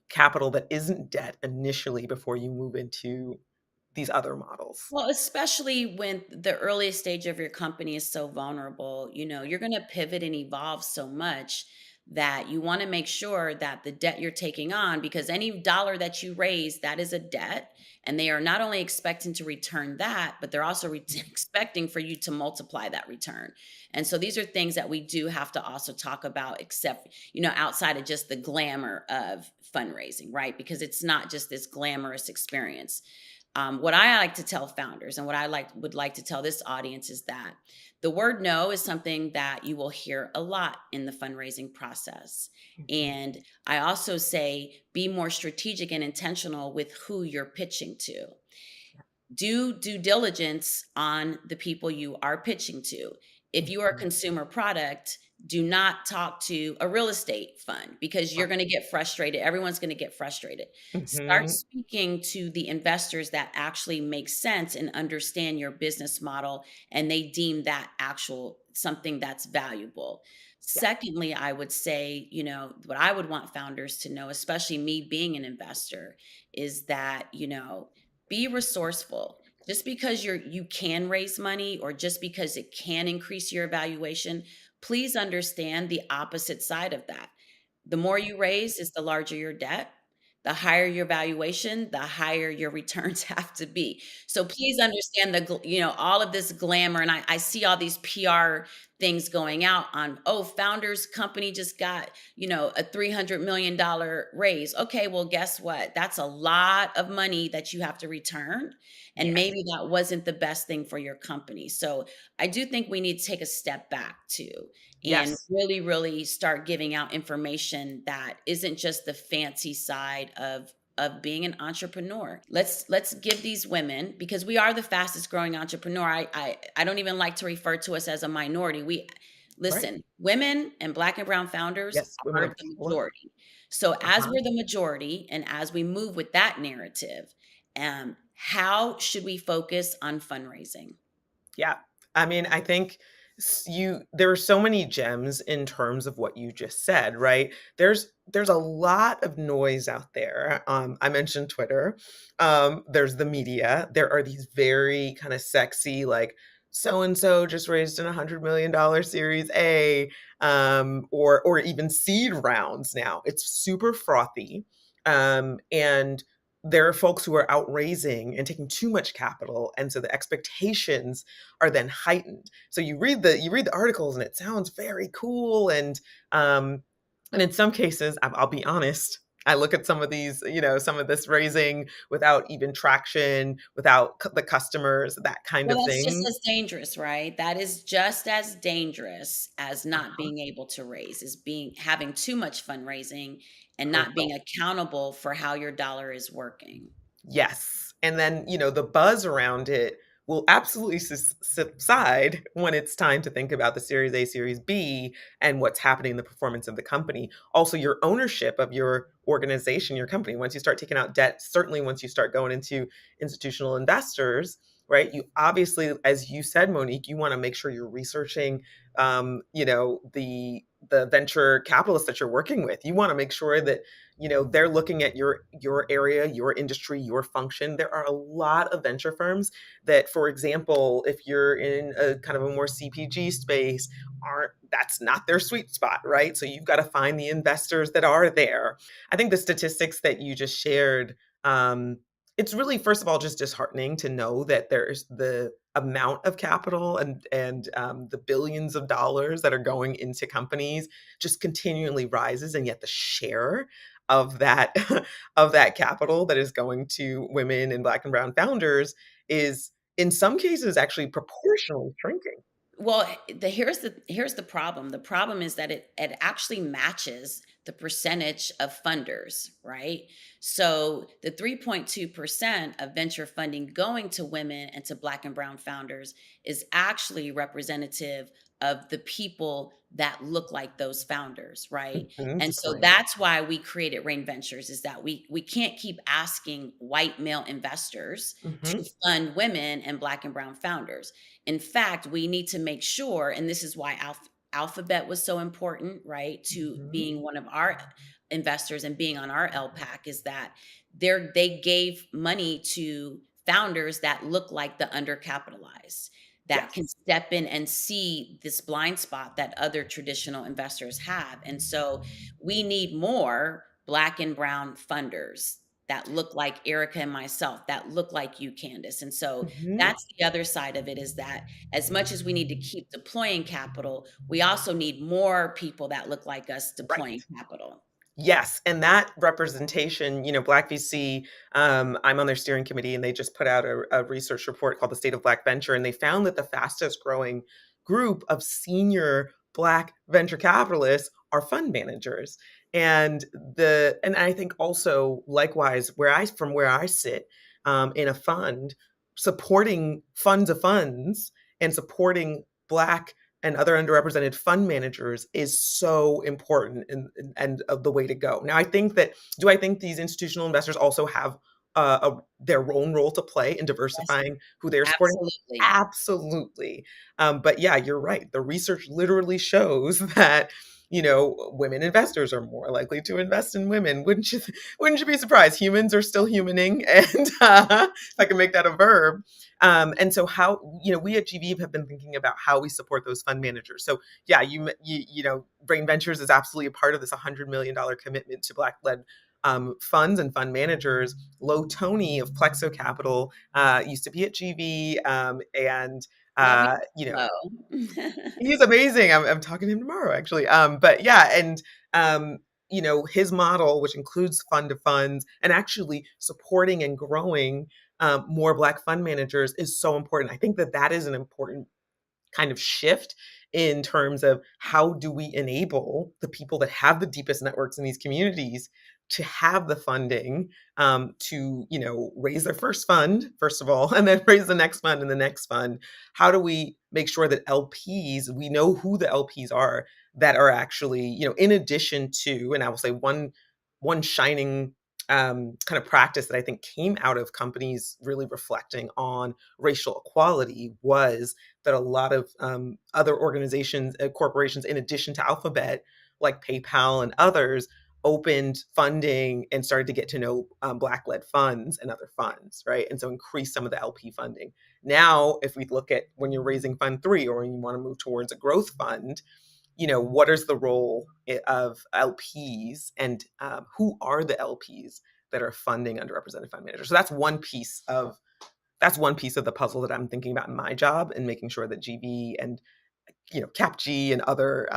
capital that isn't debt initially before you move into these other models? Well, especially when the earliest stage of your company is so vulnerable, you're going to pivot and evolve so much that you want to make sure that the debt you're taking on, because any dollar that you raise, that is a debt. And they are not only expecting to return that, but they're also expecting for you to multiply that return. And so these are things that we do have to also talk about, except, outside of just the glamour of fundraising, right? Because it's not just this glamorous experience. What I like to tell founders and what I would like to tell this audience is that the word no is something that you will hear a lot in the fundraising process. And I also say be more strategic and intentional with who you're pitching to. Do due diligence on the people you are pitching to. If you are a consumer product, do not talk to a real estate fund because you're going to get frustrated. Everyone's going to get frustrated. Start speaking to the investors that actually make sense and understand your business model, and they deem that actual something that's valuable. Secondly, I would say, what I would want founders to know, especially me being an investor, is that, be resourceful. Just because you can raise money or just because it can increase your evaluation, please understand the opposite side of that. The more you raise is the larger your debt. The higher your valuation, the higher your returns have to be. So please understand all of this glamour. And I see all these PR things going out on, founders company just got, a $300 million raise. Okay, well, guess what? That's a lot of money that you have to return. And maybe that wasn't the best thing for your company. So I do think we need to take a step back too and really, really start giving out information that isn't just the fancy side of being an entrepreneur. Let's give these women, because we are the fastest growing entrepreneur. I don't even like to refer to us as a minority. Women and Black and brown founders are the majority. So as we're the majority and as we move with that narrative, how should we focus on fundraising? Yeah. I mean, I think there are so many gems in terms of what you just said, right? There's a lot of noise out there. I mentioned Twitter. There's the media. There are these very kind of sexy, like, so-and-so just raised an $100 million Series A, or even seed rounds now. It's super frothy. And there are folks who are outraising and taking too much capital, and so the expectations are then heightened. So you read the articles and it sounds very cool, and And in some cases, I'll be honest, I look at some of these, some of this raising without even traction, without the customers, that kind of Well, that's just thing. as dangerous, right? That is just as dangerous as not Uh-huh. being able to raise, is having too much fundraising and not Correct. being accountable for how your dollar is working. Yes. And then, the buzz around it will absolutely subside when it's time to think about the Series A, Series B, and what's happening in the performance of the company. Also, your ownership of your organization, your company. Once you start taking out debt, certainly once you start going into institutional investors, right? You obviously, as you said, Monique, you want to make sure you're researching, the venture capitalists that you're working with. You want to make sure that they're looking at your area, your industry, your function. There are a lot of venture firms that, for example, if you're in a kind of a more CPG space, that's not their sweet spot, right? So you've got to find the investors that are there. I think the statistics that you just shared, it's really, first of all, just disheartening to know that there's the amount of capital and the billions of dollars that are going into companies just continually rises, and yet the share of that of that capital that is going to women and Black and brown founders is in some cases actually proportionally shrinking. Well, here's the problem. The problem is that it actually matches the percentage of funders, right? So the 3.2% of venture funding going to women and to Black and brown founders is actually representative of the people that look like those founders, right? Mhm, And just so great. that's why we created Rain Ventures, is that we can't keep asking white male investors to Mhm. fund women and Black and brown founders. In fact, we need to make sure, and this is why Alphabet was so important, right, to Mhm. being one of our investors and being on our LPAC, is that they gave money to founders that look like the undercapitalized, that can Yes. step in and see this blind spot that other traditional investors have. And so we need more Black and brown funders that look like Erica and myself, that look like you, Candace. And so Mhm. that's the other side of it, is that as much as we need to keep deploying capital, we also need more people that look like us Right. deploying capital. Yes, and that representation, Black VC, I'm on their steering committee, and they just put out a research report called the State of Black Venture, and they found that the fastest growing group of senior Black venture capitalists are fund managers. And I think also likewise, from where I sit, in a fund, supporting funds of funds and supporting Black and other underrepresented fund managers is so important, and of the way to go. Now, do I think these institutional investors also have their own role to play in Yes, diversifying who they're supporting? absolutely. Absolutely. But yeah, you're right. The research literally shows that women investors are more likely to invest in women. Wouldn't you be surprised? Humans are still humaning, and if I can make that a verb. And so how, we at GV have been thinking about how we support those fund managers. So yeah, Brain Ventures is absolutely a part of this $100 million commitment to Black led funds and fund managers. Low Tony of Plexo Capital used to be at GV, and Yeah, we uh, you know, know. he's amazing. I'm talking to him tomorrow, actually. But yeah, and his model, which includes fund of funds and actually supporting and growing more Black fund managers, is so important. I think that is an important kind of shift in terms of how do we enable the people that have the deepest networks in these communities to have the funding to raise their first fund, first of all, and then raise the next fund and the next fund. How do we make sure that we know who the LPs are that are actually, in addition to, and I will say one shining kind of practice that I think came out of companies really reflecting on racial equality was that a lot of other organizations, corporations, in addition to Alphabet, like PayPal and others, opened funding and started to get to know Black-led funds and other funds, right? And so increase some of the LP funding. Now, if we look at when you're raising Fund 3 or when you want to move towards a growth fund, what is the role of LPs, and who are the LPs that are funding underrepresented fund managers? So that's one piece of the puzzle that I'm thinking about in my job, and making sure that GV and CapG and other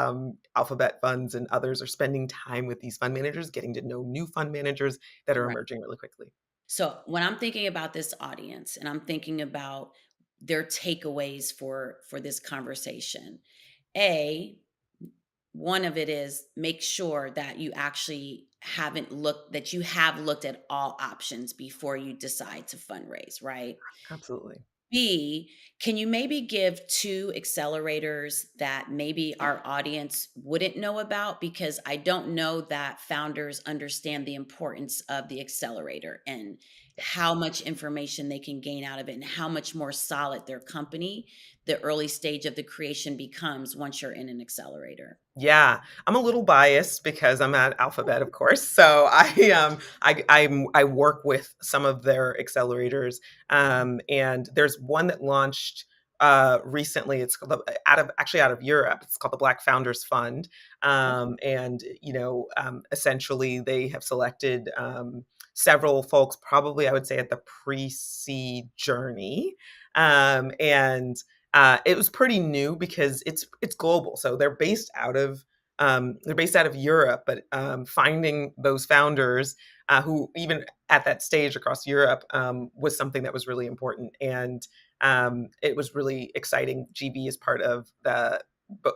Alphabet funds and others are spending time with these fund managers, getting to know new fund managers that are Right. emerging really quickly. So when I'm thinking about this audience and I'm thinking about their takeaways for this conversation, A, one of it is make sure that you actually that you have looked at all options before you decide to fundraise, right? Absolutely. B, can you maybe give two accelerators that maybe our audience wouldn't know about? Because I don't know that founders understand the importance of the accelerator and Yes. how much information they can gain out of it and how much more solid their company, the early stage of the creation becomes once you're in an accelerator. Yeah, I'm a little biased because I'm at Alphabet, of course. So I work with some of their accelerators, and there's one that launched recently. It's called out of Europe. It's called the Black Founders Fund, and essentially they have selected several folks, probably I would say at the pre-seed journey, and it was pretty new because it's global. So they're based out of Europe, but finding those founders who even at that stage across Europe was something that was really important, and it was really exciting. GB is part of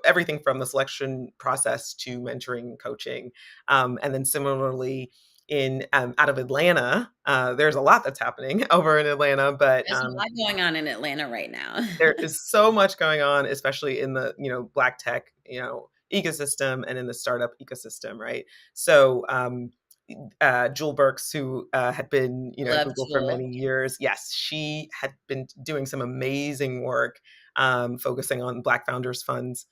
everything from the selection process to mentoring, coaching, and then similarly in out of Atlanta, there's a lot that's happening over in Atlanta, but There's a lot going on in Atlanta right now. there is so much going on, especially in the Black tech ecosystem and in the startup ecosystem, right? So Jewel Burks, who had been at Love Google for Jewel. many years, yes, she had been doing some amazing work focusing on Black founders funds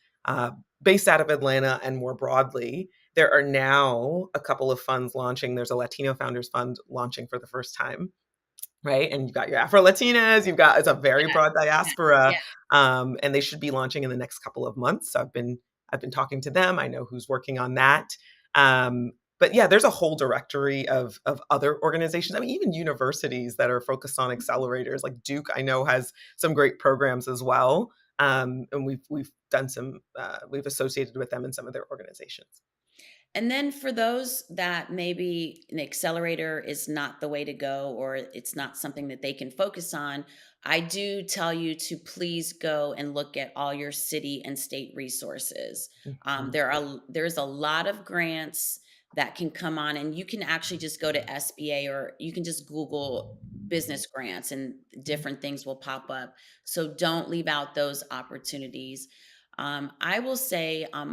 based out of Atlanta and more broadly. There are now a couple of funds launching. There's a Latino Founders Fund launching for the first time, right? And you've got your Afro Latinas, it's a very broad diaspora, and they should be launching in the next couple of months. So I've been talking to them. I know who's working on that. But yeah, there's a whole directory of other organizations. I mean, even universities that are focused on accelerators, like Duke, I know has some great programs as well. And we've done we've associated with them in some of their organizations. And then for those that maybe an accelerator is not the way to go or it's not something that they can focus on, I do tell you to please go and look at all your city and state resources. Mhm. There's a lot of grants that can come on, and you can actually just go to SBA or you can just Google business grants and different things will pop up. So don't leave out those opportunities. I will say on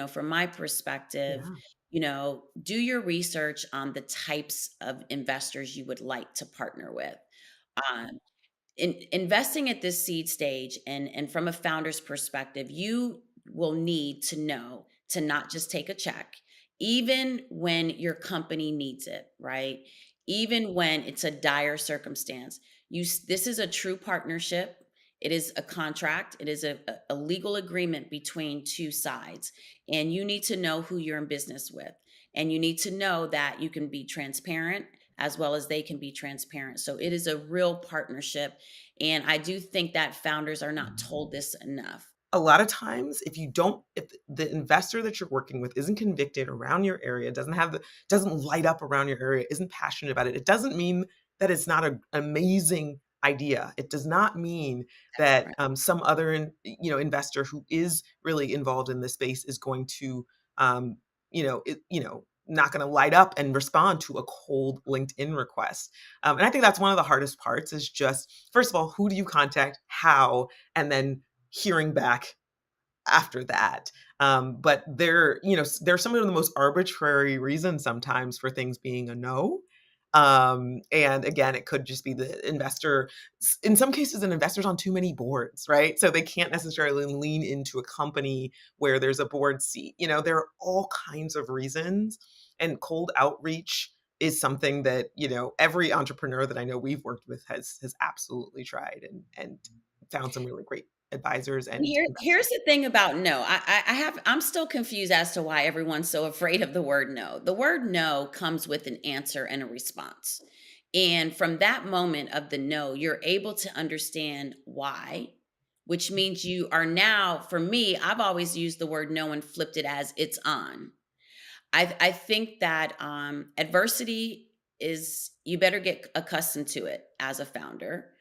from my perspective, Yeah. do your research on the types of investors you would like to partner with. Um, investing at this seed stage and from a founder's perspective, you will need to know to not just take a check, even when your company needs it, right? Even when it's a dire circumstance. This is a true partnership. It is a contract. It is a legal agreement between two sides. And you need to know who you're in business with. And you need to know that you can be transparent as well as they can be transparent. So it is a real partnership. And I do think that founders are not told this enough. A lot of times, if the investor that you're working with isn't convicted around your area, doesn't light up around your area, isn't passionate about it, it doesn't mean that it's not an amazing idea. It does not mean That's that right. some other investor who is really involved in this space is going to not going to light up and respond to a cold LinkedIn request. And I think that's one of the hardest parts is just, first of all, who do you contact, how, and then hearing back after that. But there's some of the most arbitrary reasons sometimes for things being a no. And again, it could just be the investor. In some cases, an investor's on too many boards, right? So they can't necessarily lean into a company where there's a board seat. There are all kinds of reasons. And cold outreach is something that, every entrepreneur that I know we've worked with has absolutely tried and found some really great advisors and Here's investors. the thing about no. I'm still confused as to why everyone's so afraid of the word no. The word no comes with an answer and a response. And from that moment of the no, you're able to understand why, which means you are now, for me, I've always used the word no and flipped it as it's on. I think that adversity is, you better get accustomed to it as a founder,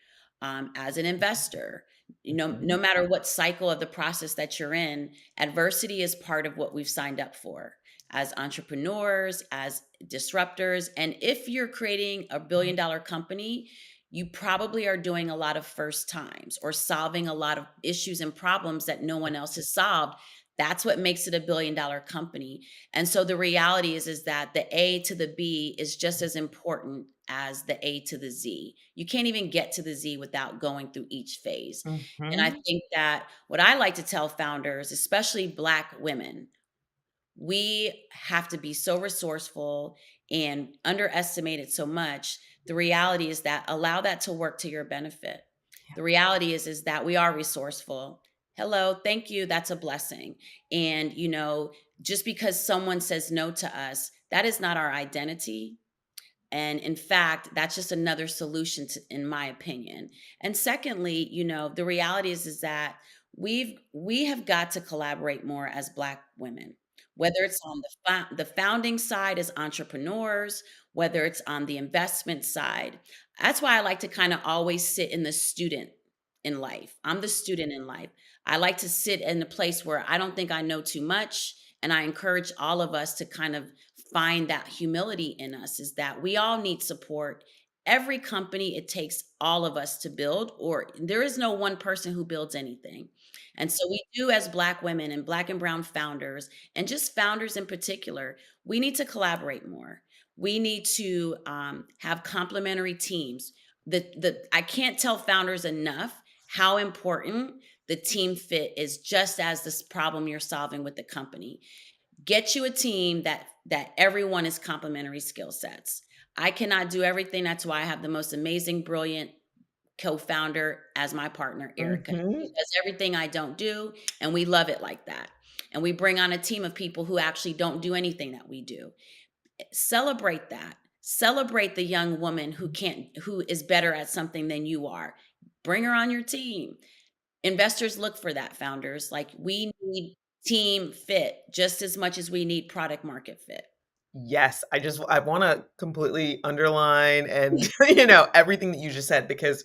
as an investor. No matter what cycle of the process that you're in, adversity is part of what we've signed up for as entrepreneurs, as disruptors. And if you're creating a billion-dollar company, you probably are doing a lot of first times or solving a lot of issues and problems that no one else has solved. That's what makes it a billion-dollar company. And so the reality is that the A to the B is just as important as the A to the Z. You can't even get to the Z without going through each phase. And I think that what I like to tell founders, especially Black women, we have to be so resourceful and underestimate it so much. The reality is that allow that to work to your benefit. The reality is that we are resourceful. Hello, thank you. That's a blessing. And, just because someone says no to us, that is not our identity. And in fact, that's just another solution in my opinion. And secondly, the reality is that we have got to collaborate more as Black women, whether it's on the founding side as entrepreneurs, whether it's on the investment side. That's why I like to kind of always sit in the student in life. I'm the student in life. I like to sit in a place where I don't think I know too much. And I encourage all of us to kind of find that humility in us, is that we all need support. Every company, it takes all of us to build, or there is no one person who builds anything. And so we do, as Black women and Black and brown founders, and just founders in particular, we need to collaborate more. We need to have complementary teams. I can't tell founders enough how important the team fit is, just as this problem you're solving with the company. Get you a team that everyone is complementary skill sets. I cannot do everything. That's why I have the most amazing, brilliant co-founder as my partner, Erica. She does everything I don't do, and we love it like that. And we bring on a team of people who actually don't do anything that we do. Celebrate that. Celebrate the young woman who is better at something than you are. Bring her on your team. Investors look for that, founders. Like, we need team fit just as much as we need product market fit. Yes, I want to completely underline and everything that you just said, because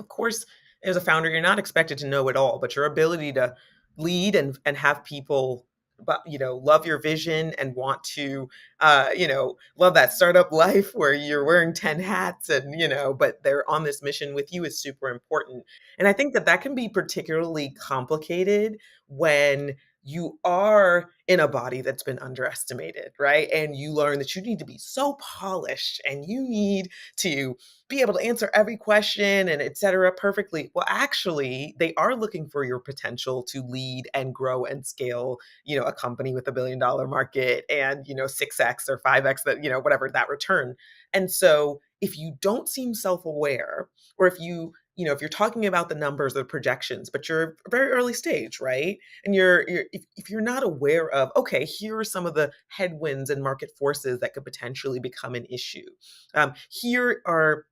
of course, as a founder, you're not expected to know it all, but your ability to lead and have people, but love your vision and want to, love that startup life where you're wearing 10 hats and, but they're on this mission with you, is super important. And I think that can be particularly complicated when you are in a body that's been underestimated, right? And you learn that you need to be so polished and you need to be able to answer every question and et cetera perfectly. Well, actually, they are looking for your potential to lead and grow and scale, a company with $1 billion market and, 6x or 5x that, whatever that return. And so if you don't seem self-aware, or if if you're talking about the numbers or the projections, but you're very early stage, right? And if you're not aware of, okay, here are some of the headwinds and market forces that could potentially become an issue. Here are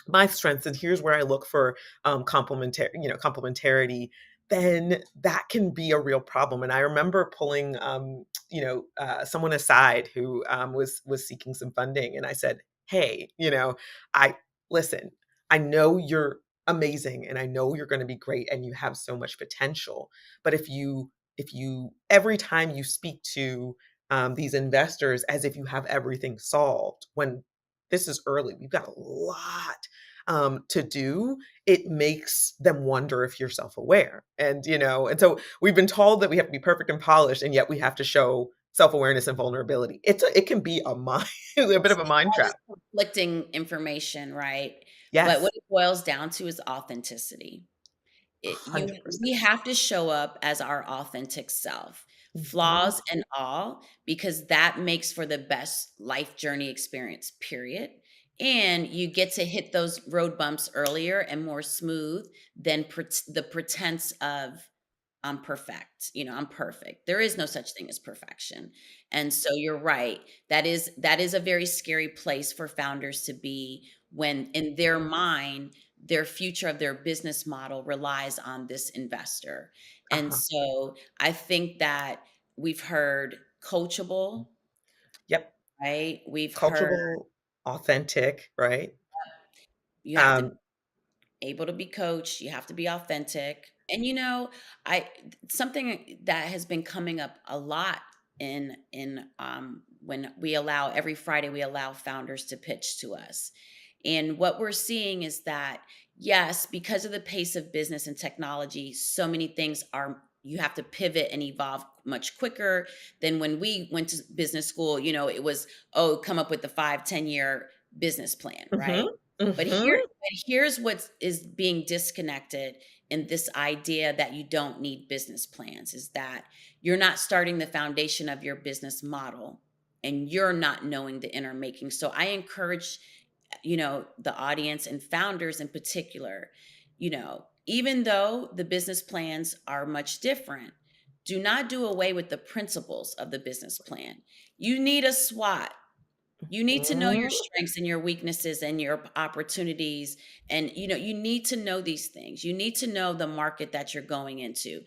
my strengths, and here's where I look for complementarity, then that can be a real problem. And I remember pulling, someone aside who was seeking some funding, and I said, "Hey, I listen. I know you're amazing, and I know you're going to be great, and you have so much potential. But if you every time you speak to these investors as if you have everything solved, when this is early, we've got a lot to do, it makes them wonder if you're self-aware. And so we've been told that we have to be perfect and polished, and yet we have to show self-awareness and vulnerability. It can be a bit of a mind trap. Conflicting information, right? Yes. But what it boils down to is authenticity. 100%. We have to show up as our authentic self, flaws and all, because that makes for the best life journey experience, period. And you get to hit those road bumps earlier and more smooth than the pretense of I'm perfect. I'm perfect. There is no such thing as perfection. And so you're right. That is a very scary place for founders to be, when in their mind their future of their business model relies on this investor. And Uh-huh. so I think that we've heard coachable, Yep. right? We've heard Coachable, authentic, right? you have to Um, able to be coached, you have to be authentic. And I something that has been coming up a lot in when we allow every Friday we allow founders to pitch to us. And what we're seeing is that yes, because of the pace of business and technology, so many things are you have to pivot and evolve much quicker than when we went to business school. It was, oh, come up with the 5-10 year business plan, right? mhm, But mhm. here's what is being disconnected in this idea that you don't need business plans is that you're not starting the foundation of your business model and you're not knowing the inner making. So I encourage, the audience and founders in particular, even though the business plans are much different, do not do away with the principles of the business plan. You need a SWOT. You need to know your Mhm. strengths and your weaknesses and your opportunities. And, you need to know these things. You need to know the market that you're going into.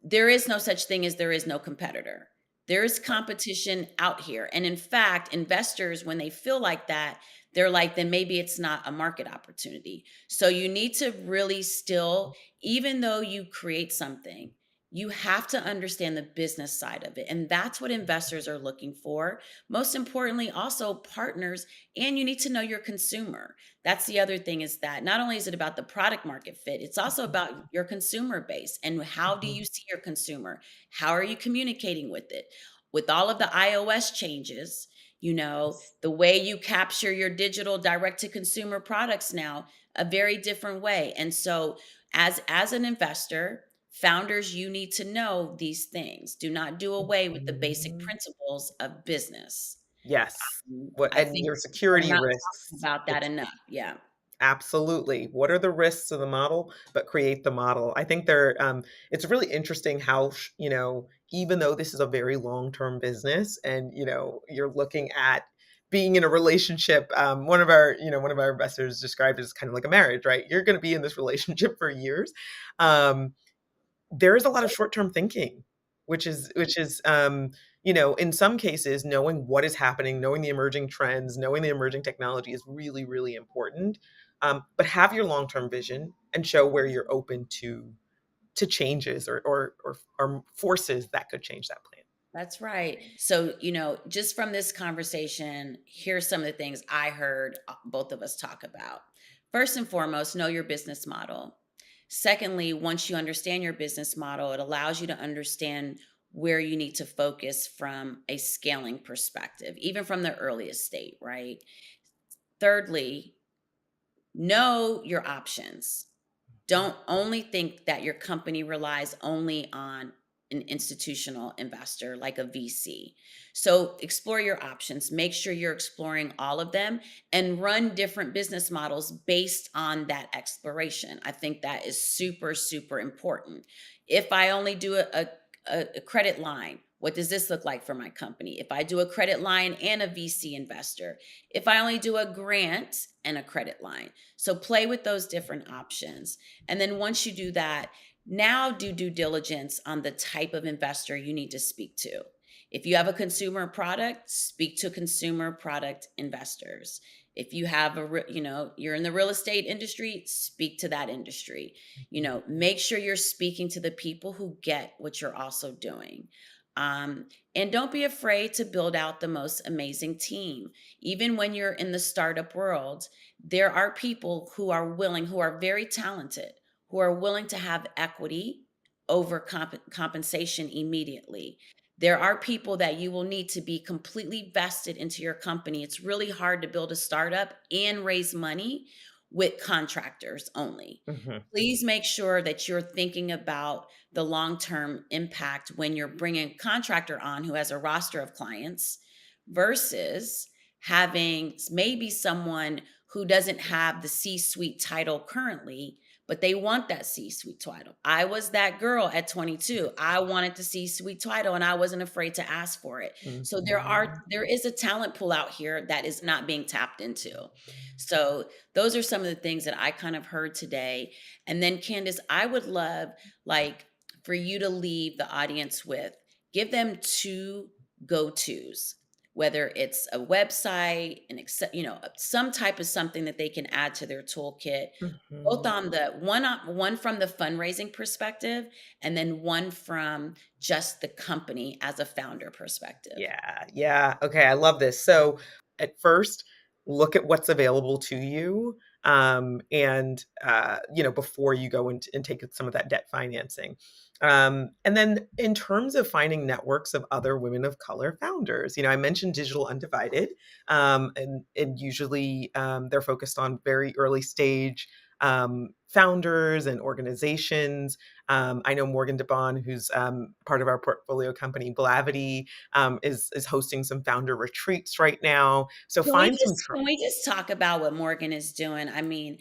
There is no such thing as there is no competitor. There is competition out here. And in fact, investors, when they feel like that, they're like, then maybe it's not a market opportunity. So you need to really still, even though you create something, you have to understand the business side of it. And that's what investors are looking for. Most importantly, also partners, and you need to know your consumer. That's the other thing is that not only is it about the product market fit, it's also about your consumer base and how do you see your consumer? How are you communicating with it? With all of the iOS changes, the way you capture your digital direct to consumer products now, a very different way. And so as an investor, founders, you need to know these things. Do not do away with the basic Mhm. principles of business. Yes. What I and think your we're security not talking risks. about that enough. Yeah. Absolutely. What are the risks of the model? But create the model. I think it's really interesting how, even though this is a very long-term business and, you're looking at being in a relationship, one of our investors described it as kind of like a marriage, right? You're going to be in this relationship for years. Um, there is a lot of short-term thinking, which is in some cases, knowing what is happening, knowing the emerging trends, knowing the emerging technology is really, really important. But have your long-term vision and show where you're open to changes or forces that could change that plan. That's right. So, just from this conversation, here's some of the things I heard both of us talk about. First and foremost, know your business model. Secondly, once you understand your business model, it allows you to understand where you need to focus from a scaling perspective, even from the earliest state, right? Thirdly, know your options. Don't only think that your company relies only on an institutional investor like a VC. So explore your options. Make sure you're exploring all of them and run different business models based on that exploration. I think that is super, super important. If I only do a credit line, what does this look like for my company? If I do a credit line and a VC investor, if I only do a grant and a credit line. So play with those different options. And then once you do that, now do due diligence on the type of investor you need to speak to. If you have a consumer product, speak to consumer product investors. If you have you're in the real estate industry, speak to that industry. Make sure you're speaking to the people who get what you're also doing. And don't be afraid to build out the most amazing team. Even when you're in the startup world, there are people who are very talented, who are willing to have equity over compensation immediately. There are people that you will need to be completely vested into your company. It's really hard to build a startup and raise money with contractors only. Mhm. Please make sure that you're thinking about the long-term impact when you're bringing a contractor on who has a roster of clients versus having maybe someone who doesn't have the C-suite title currently, but they want that C-suite title. I was that girl at 22. I wanted the C-suite title and I wasn't afraid to ask for it. So there is a talent pool out here that is not being tapped into. So those are some of the things that I kind of heard today. And then Candace, I would love like for you to leave the audience with, give them 2 go-tos, whether it's a website, some type of something that they can add to their toolkit, both on the one from the fundraising perspective, and then one from just the company as a founder perspective. Yeah. Okay, I love this. So at first, look at what's available to you, and before you go and take some of that debt financing. And then in terms of finding networks of other women of color founders, I mentioned Digital Undivided, and usually they're focused on very early stage founders and organizations. I know Morgan DeBon, who's part of our portfolio company, Blavity, is hosting some founder retreats right now. So Can we just talk about what Morgan is doing? I mean,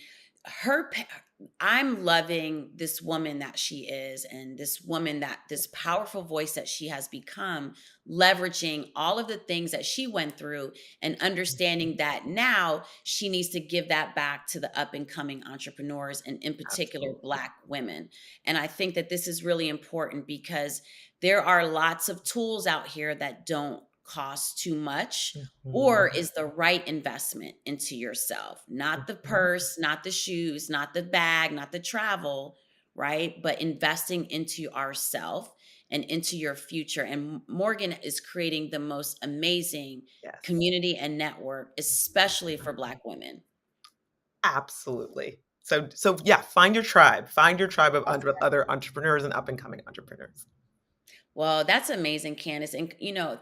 I'm loving this woman that she is, and this powerful voice that she has become, leveraging all of the things that she went through and understanding that now she needs to give that back to the up and coming entrepreneurs, and in particular Black women. And I think that this is really important because there are lots of tools out here that don't cost too much or is the right investment into yourself, not the purse, not the shoes, not the bag, not the travel, right? But investing into ourself and into your future. And Morgan is creating the most amazing community and network, especially for Black women. Absolutely. So yeah, find your tribe of other entrepreneurs and up and coming entrepreneurs. Well, that's amazing, Candace. And,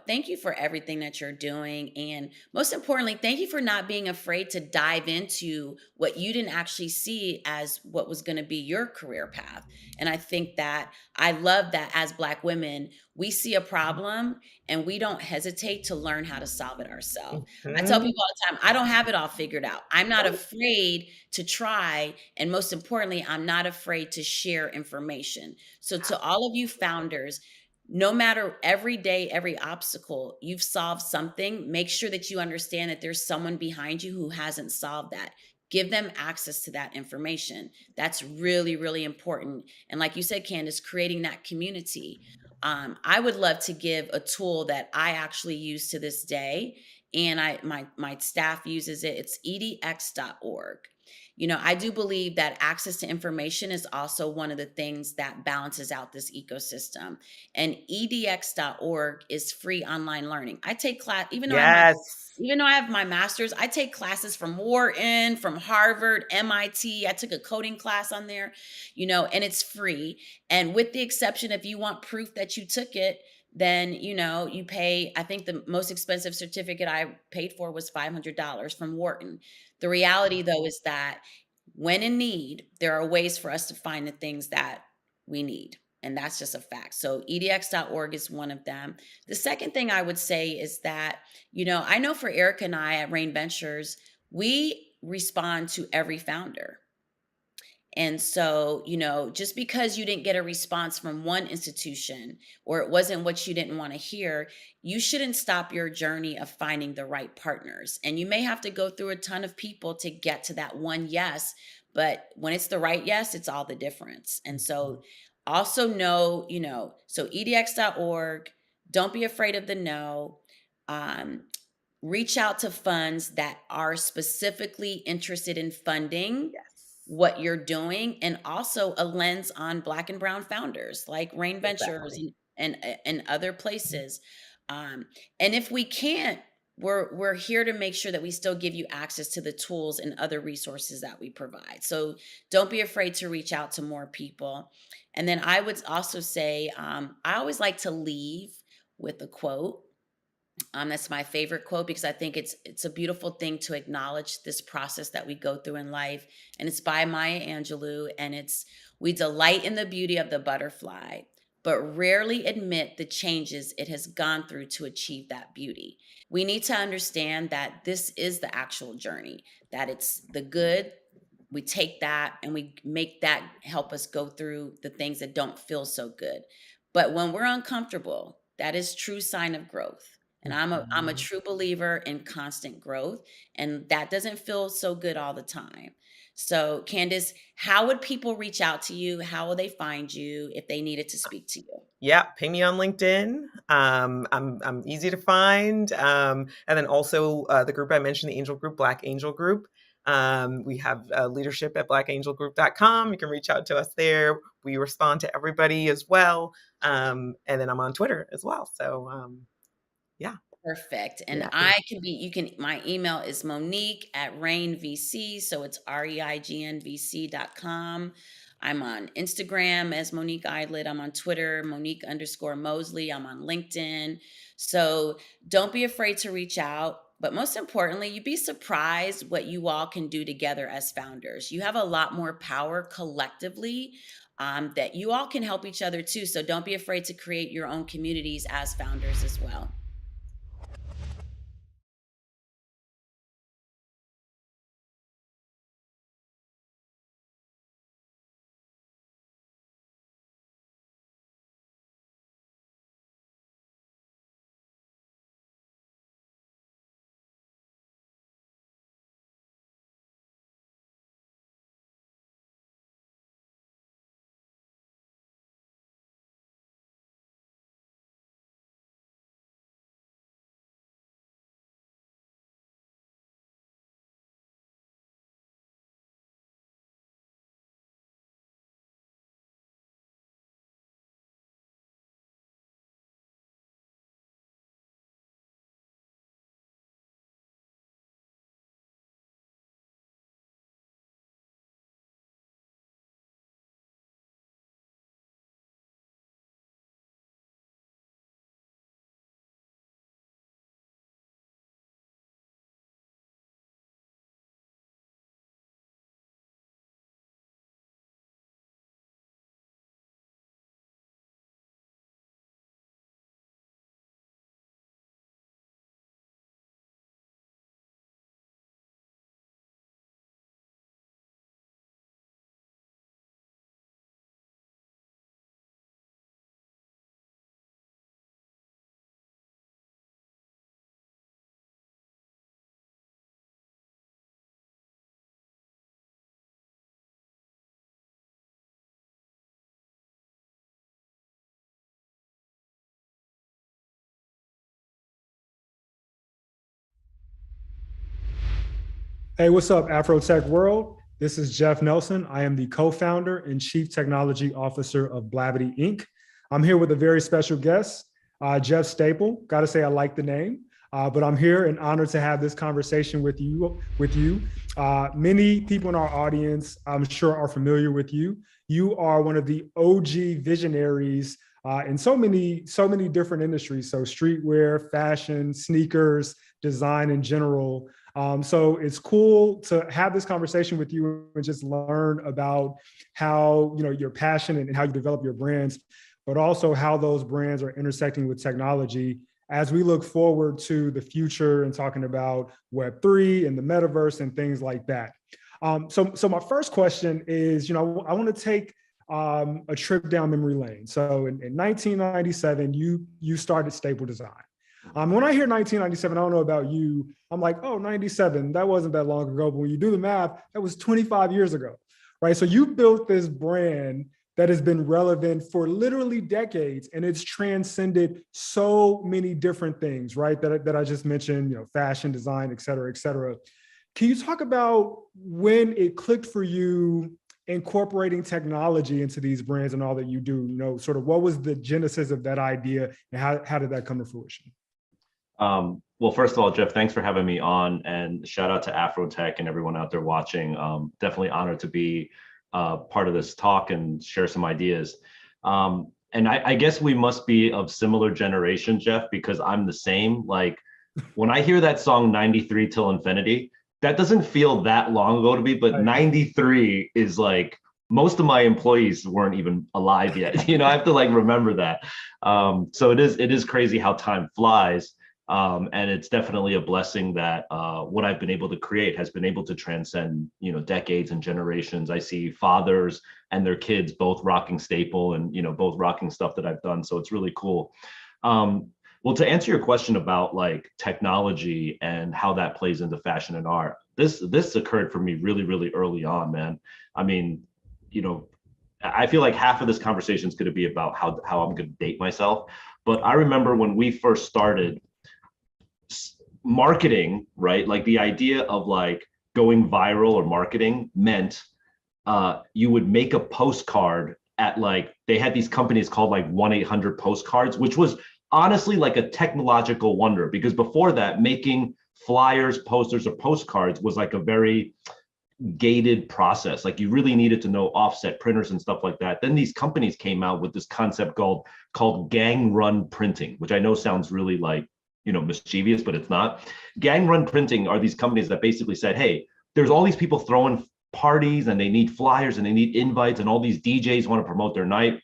thank you for everything that you're doing. And most importantly, thank you for not being afraid to dive into what you didn't actually see as what was going to be your career path. And I think that I love that as Black women, we see a problem and we don't hesitate to learn how to solve it ourselves. I tell people all the time, I don't have it all figured out. I'm not afraid to try. And most importantly, I'm not afraid to share information. So to all of you founders, no matter every day, every obstacle, you've solved something, make sure that you understand that there's someone behind you who hasn't solved that. Give them access to that information. That's really, really important. And like you said, Candace, creating that community. I would love to give a tool that I actually use to this day, and my staff uses it. It's edx.org. I do believe that access to information is also one of the things that balances out this ecosystem. And edx.org is free online learning. I take class, even though I have my master's, I take classes from Wharton, from Harvard, MIT. I took a coding class on there, and it's free. And with the exception, if you want proof that you took it, then, you pay, I think the most expensive certificate I paid for was $500 from Wharton. The reality, though, is that when in need, there are ways for us to find the things that we need. And that's just a fact. So edx.org is one of them. The second thing I would say is that, I know for Erica and I at Rain Ventures, we respond to every founder. And so, just because you didn't get a response from one institution or it wasn't what you didn't want to hear, you shouldn't stop your journey of finding the right partners. And you may have to go through a ton of people to get to that one yes, but when it's the right yes, it's all the difference. And so also know, so edx.org, don't be afraid of the no. Reach out to funds that are specifically interested in funding what you're doing, and also a lens on Black and brown founders like Rain Ventures and other places. And if we can't, we're here to make sure that we still give you access to the tools and other resources that we provide. So don't be afraid to reach out to more people. And then I would also say, I always like to leave with a quote. That's my favorite quote because I think it's a beautiful thing to acknowledge this process that we go through in life. And it's by Maya Angelou, and it's, "We delight in the beauty of the butterfly, but rarely admit the changes it has gone through to achieve that beauty." We need to understand that this is the actual journey, that it's the good, we take that and we make that help us go through the things that don't feel so good. But when we're uncomfortable, that is true sign of growth. And I'm a true believer in constant growth, and that doesn't feel so good all the time. So Candace, how would people reach out to you? How will they find you if they needed to speak to you? Yeah, ping me on LinkedIn. I'm easy to find. And then also the group I mentioned, the Angel Group, Black Angel Group. We have leadership at blackangelgroup.com. You can reach out to us there. We respond to everybody as well. And then I'm on Twitter as well. So yeah. Perfect. And Yeah. my email is Monique@RainVC. So it's REIGNVC.com. I'm on Instagram as Monique Idlet. I'm on Twitter, Monique_Mosley. I'm on LinkedIn. So don't be afraid to reach out. But most importantly, you'd be surprised what you all can do together as founders. You have a lot more power collectively, that you all can help each other too. So don't be afraid to create your own communities as founders as well. Hey, what's up, AfroTech world? This is Jeff Nelson. I am the co-founder and chief technology officer of Blavity Inc. I'm here with a very special guest, Jeff Staple. Got to say, I like the name, but I'm here and honored to have this conversation with you. Many people in our audience, I'm sure, are familiar with you. You are one of the OG visionaries in so many different industries. So streetwear, fashion, sneakers, design in general. So it's cool to have this conversation with you and just learn about how, your passion and how you develop your brands, but also how those brands are intersecting with technology as we look forward to the future and talking about Web3 and the metaverse and things like that. So my first question is, I want to take a trip down memory lane. So in 1997, you started Staple Design. When I hear 1997, I don't know about you, I'm like, oh, 97, that wasn't that long ago. But when you do the math, that was 25 years ago, right? So you built this brand that has been relevant for literally decades, and it's transcended so many different things, right? That I just mentioned, fashion, design, et cetera, et cetera. Can you talk about when it clicked for you incorporating technology into these brands and all that you do? Sort of what was the genesis of that idea and how did that come to fruition? Well, first of all, Jeff, thanks for having me on, and shout out to AfroTech and everyone out there watching. Definitely honored to be part of this talk and share some ideas. And I guess we must be of similar generation, Jeff, because I'm the same. Like when I hear that song 93 Till Infinity, that doesn't feel that long ago to me, but 93 is like, most of my employees weren't even alive yet. I have to remember that. So it is crazy how time flies. And it's definitely a blessing that what I've been able to create has been able to transcend, decades and generations. I see fathers and their kids both rocking Staple and, both rocking stuff that I've done. So it's really cool. Well, to answer your question about like technology and how that plays into fashion and art, this occurred for me really, really early on, man. I mean, I feel like half of this conversation is going to be about how I'm going to date myself. But I remember when we first started marketing, right? Like the idea of like going viral or marketing meant you would make a postcard at like, they had these companies called like 1-800 postcards, which was honestly like a technological wonder, because before that, making flyers, posters, or postcards was like a very gated process. Like you really needed to know offset printers and stuff like that. Then these companies came out with this concept called gang run printing, which I know sounds really like, mischievous, but it's not. Gang run printing are these companies that basically said, hey, there's all these people throwing parties and they need flyers and they need invites and all these DJs want to promote their night.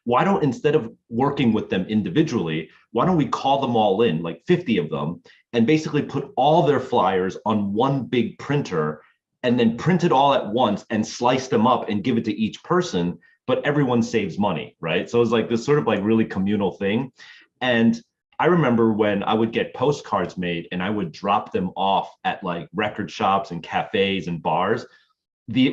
Why don't, instead of working with them individually, why don't we call them all in, like 50 of them, and basically put all their flyers on one big printer and then print it all at once and slice them up and give it to each person, but everyone saves money, right? So it's like this sort of like really communal thing. And I remember when I would get postcards made and I would drop them off at like record shops and cafes and bars.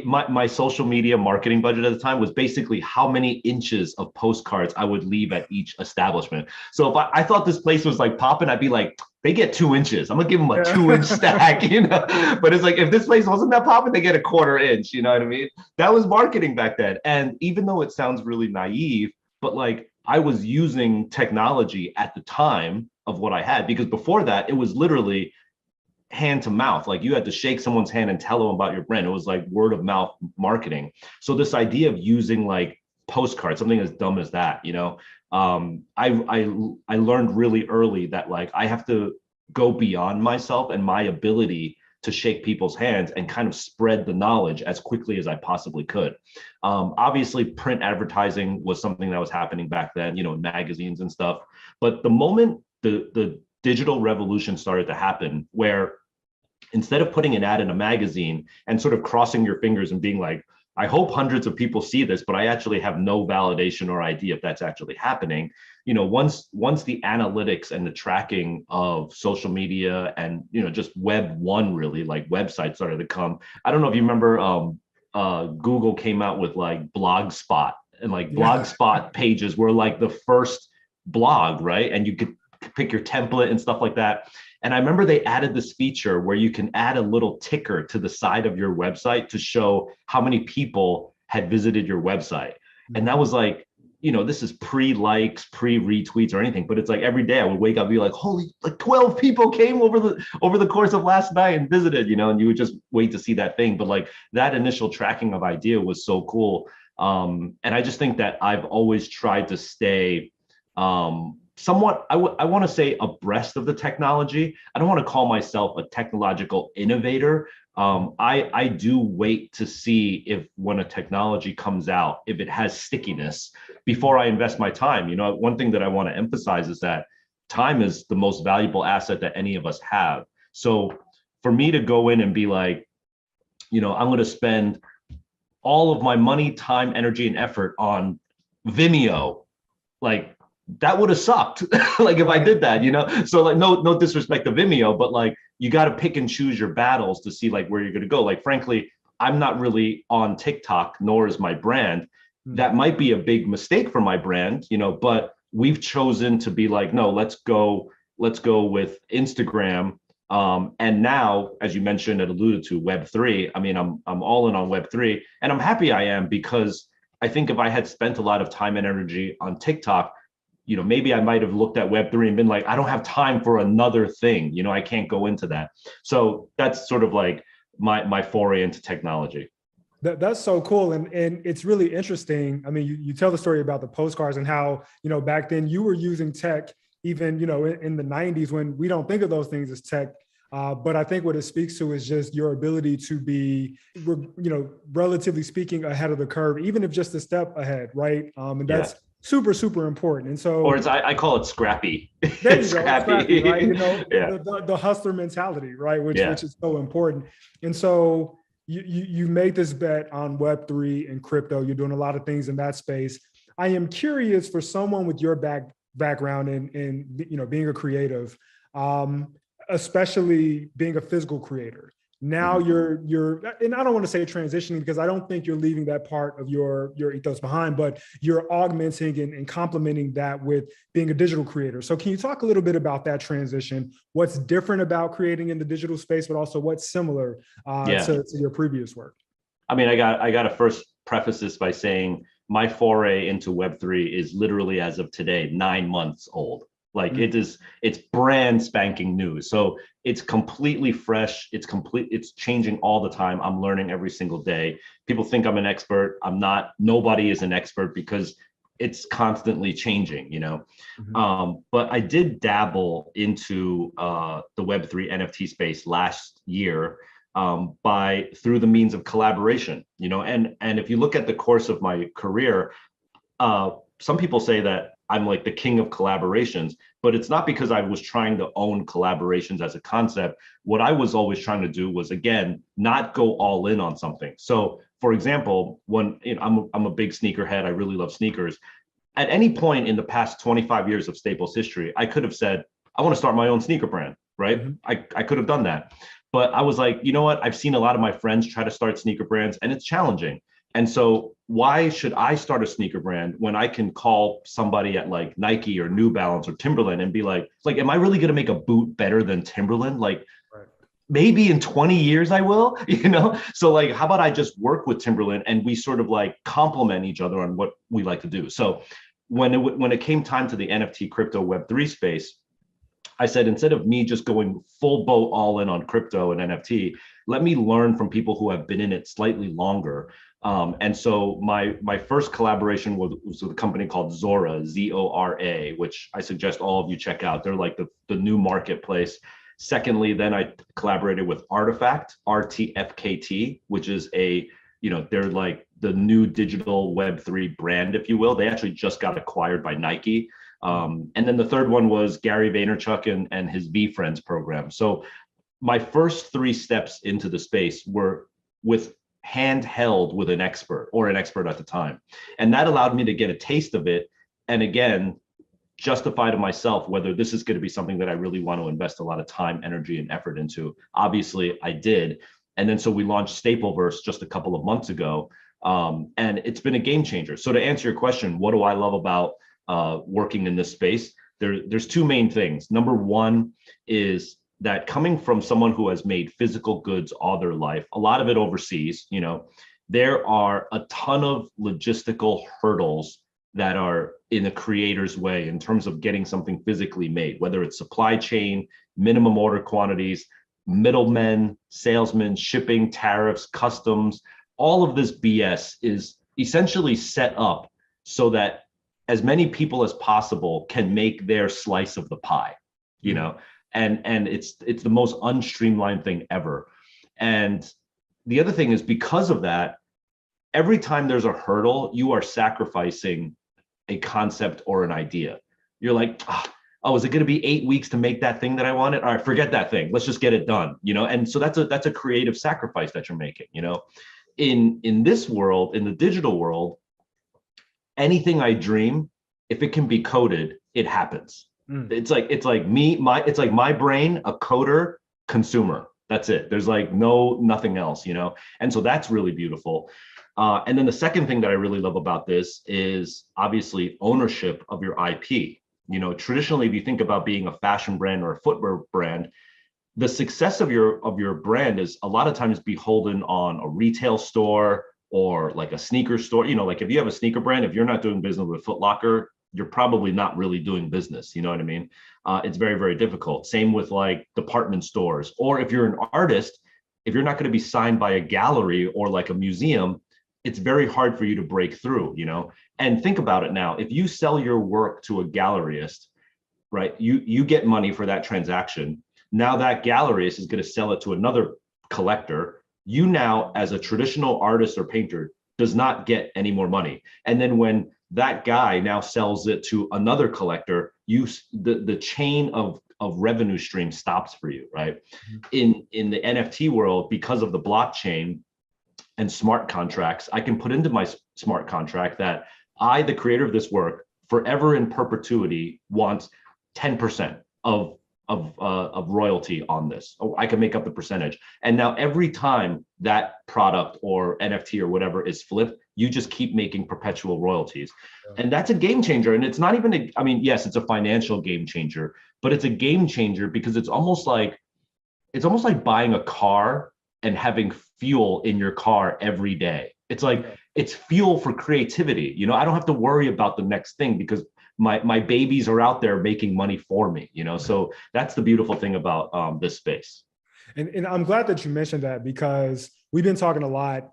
My social media marketing budget at the time was basically how many inches of postcards I would leave at each establishment. So if I thought this place was like popping, I'd be like, they get 2 inches. I'm gonna give them a 2-inch stack, But it's like, if this place wasn't that popping, they get a 1/4 inch, you know what I mean? That was marketing back then. And even though it sounds really naive, but like I was using technology at the time of what I had, because before that, it was literally hand to mouth. Like you had to shake someone's hand and tell them about your brand. It was like word of mouth marketing. So this idea of using like postcards, something as dumb as that, I learned really early that like I have to go beyond myself and my ability to shake people's hands and kind of spread the knowledge as quickly as I possibly could. Obviously, print advertising was something that was happening back then, in magazines and stuff. But the moment the digital revolution started to happen, where instead of putting an ad in a magazine and sort of crossing your fingers and being like, I hope hundreds of people see this, but I actually have no validation or idea if that's actually happening. Once the analytics and the tracking of social media and, just Web 1 really, like websites started to come. I don't know if you remember, Google came out with like Blogspot, and like Blogspot pages were like the first blog, right? And you could pick your template and stuff like that. And I remember they added this feature where you can add a little ticker to the side of your website to show how many people had visited your website. And that was like, this is pre-likes, pre-retweets or anything, but it's like every day I would wake up and be like, holy, like 12 people came over the course of last night and visited, and you would just wait to see that thing. But like that initial tracking of idea was so cool. And I just think that I've always tried to stay somewhat, I want to say, abreast of the technology. I don't want to call myself a technological innovator. I do wait to see if when a technology comes out, if it has stickiness before I invest my time. One thing that I want to emphasize is that time is the most valuable asset that any of us have. So for me to go in and be like, I'm going to spend all of my money, time, energy, and effort on Vimeo, like, that would have sucked. Like if I did that, so like no disrespect to Vimeo, but like you got to pick and choose your battles to see like where you're going to go. Like, frankly, I'm not really on TikTok, nor is my brand. That might be a big mistake for my brand, but we've chosen to be like, no, let's go with Instagram. And now, as you mentioned and alluded to, Web3, I mean, I'm all in on Web3, and I'm happy I am, because I think if I had spent a lot of time and energy on TikTok, maybe I might have looked at Web3 and been like, I don't have time for another thing. I can't go into that. So that's sort of like my foray into technology. That's so cool. And it's really interesting. I mean, you tell the story about the postcards and how, back then you were using tech, even, in the 90s, when we don't think of those things as tech. But I think what it speaks to is just your ability to be, relatively speaking, ahead of the curve, even if just a step ahead, right? And that's super, super important. And so, or I call it scrappy. there you go, scrappy, right? You know, Yeah. the hustler mentality, right? Which Yeah. which is so important. And so you made this bet on Web3 and crypto. You're doing a lot of things in that space. I am curious, for someone with your background in you know, being a creative, especially being a physical creator. Now you're, and I don't want to say transitioning, because I don't think you're leaving that part of your ethos behind, but you're augmenting and complementing that with being a digital creator. So can you talk a little bit about that transition? What's different about creating in the digital space, but also what's similar to your previous work? I mean, I got to first preface this by saying my foray into Web3 is literally, as of today, 9 months old. Like it's brand spanking new. So it's completely fresh. It's changing all the time. I'm learning every single day. People think I'm an expert. I'm not. Nobody is an expert, because it's constantly changing, you know. But I did dabble into the Web3 NFT space last year through the means of collaboration, you know. And if you look at the course of my career, some people say that I'm like the king of collaborations, but it's not because I was trying to own collaborations as a concept. What I was always trying to do was, again, not go all in on something. So, for example, when I'm a big sneakerhead, I really love sneakers. At any point in the past 25 years of Staples history, I could have said, I want to start my own sneaker brand, right? I could have done that. But I was like, you know what? I've seen a lot of my friends try to start sneaker brands, and it's challenging. And so why should I start a sneaker brand when I can call somebody at like Nike or New Balance or Timberland and be like, am I really going to make a boot better than Timberland? Like, maybe in 20 years I will, you know? So like, how about I just work with Timberland and we sort of like complement each other on what we like to do? So when it came time to the NFT crypto Web3 space, I said, instead of me just going full boat all in on crypto and NFT, let me learn from people who have been in it slightly longer. And so my first collaboration was with a company called Zora, Zora, which I suggest all of you check out. They're like the new marketplace. Secondly, then I collaborated with Artifact, RTFKT, which is they're like the new digital Web3 brand, if you will. They actually just got acquired by Nike. And then the third one was Gary Vaynerchuk and his VFriends program. So my first 3 steps into the space were with handheld with an expert or an expert at the time. And that allowed me to get a taste of it. And again, justify to myself whether this is going to be something that I really want to invest a lot of time, energy, and effort into. Obviously, I did. And then so we launched Stapleverse just a couple of months ago. And it's been a game changer. So to answer your question, what do I love about working in this space? There's 2 main things. Number one is that coming from someone who has made physical goods all their life, a lot of it overseas, you know, there are a ton of logistical hurdles that are in a creator's way in terms of getting something physically made, whether it's supply chain, minimum order quantities, middlemen, salesmen, shipping, tariffs, customs. All of this BS is essentially set up so that as many people as possible can make their slice of the pie, you know, and it's the most unstreamlined thing ever. And the other thing is, because of that, every time there's a hurdle, you are sacrificing a concept or an idea. You're like, oh, is it going to be 8 weeks to make that thing that I wanted? All right, forget that thing. Let's just get it done, you know? And so that's a creative sacrifice that you're making, you know? In this world, in the digital world, anything I dream, if it can be coded, it happens. It's like my brain, a coder, consumer. That's it. There's like nothing else, you know? And so that's really beautiful. And then the second thing that I really love about this is obviously ownership of your IP. You know, traditionally, if you think about being a fashion brand or a footwear brand, the success of your brand is a lot of times beholden on a retail store or like a sneaker store. You know, like if you have a sneaker brand, if you're not doing business with Foot Locker, you're probably not really doing business. You know what I mean? It's very, very difficult. Same with like department stores, or if you're an artist, if you're not going to be signed by a gallery or like a museum, it's very hard for you to break through, you know? And think about it now, if you sell your work to a galleryist, right, you get money for that transaction. Now that galleryist is going to sell it to another collector. You now, as a traditional artist or painter, does not get any more money. And then when that guy now sells it to another collector, the chain of revenue stream stops for you, right? In the NFT world, because of the blockchain and smart contracts, I can put into my smart contract that I, the creator of this work, forever in perpetuity, wants 10% of royalty on this. Oh, I can make up the percentage. And now every time that product or NFT or whatever is flipped, you just keep making perpetual royalties. And that's a game changer. And it's not even I mean, yes, it's a financial game changer, but it's a game changer because it's almost like buying a car and having fuel in your car every day. It's like, it's fuel for creativity. You know, I don't have to worry about the next thing because my babies are out there making money for me, you know? So that's the beautiful thing about this space. And I'm glad that you mentioned that, because we've been talking a lot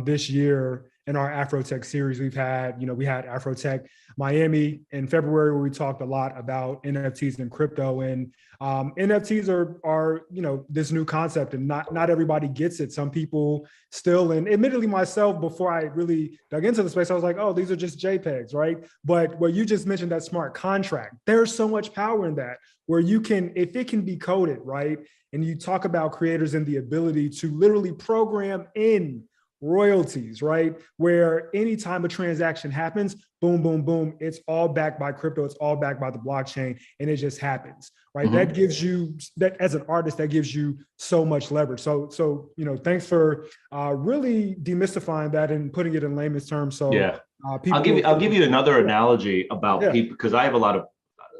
this year in our AfroTech series. We had AfroTech Miami in February, where we talked a lot about NFTs and crypto. And NFTs are this new concept, and not everybody gets it. Some people still, and admittedly myself, before I really dug into the space, I was like, oh, these are just JPEGs, right? But what you just mentioned, that smart contract, there's so much power in that, where you can, if it can be coded, right? And you talk about creators and the ability to literally program in royalties, right? Where anytime a transaction happens, boom, boom, boom, it's all backed by crypto, it's all backed by the blockchain, and it just happens, right? That gives you, that as an artist, that gives you so much leverage. So thanks for really demystifying that and putting it in layman's terms. So yeah, I'll give you another analogy about people, because I have a lot of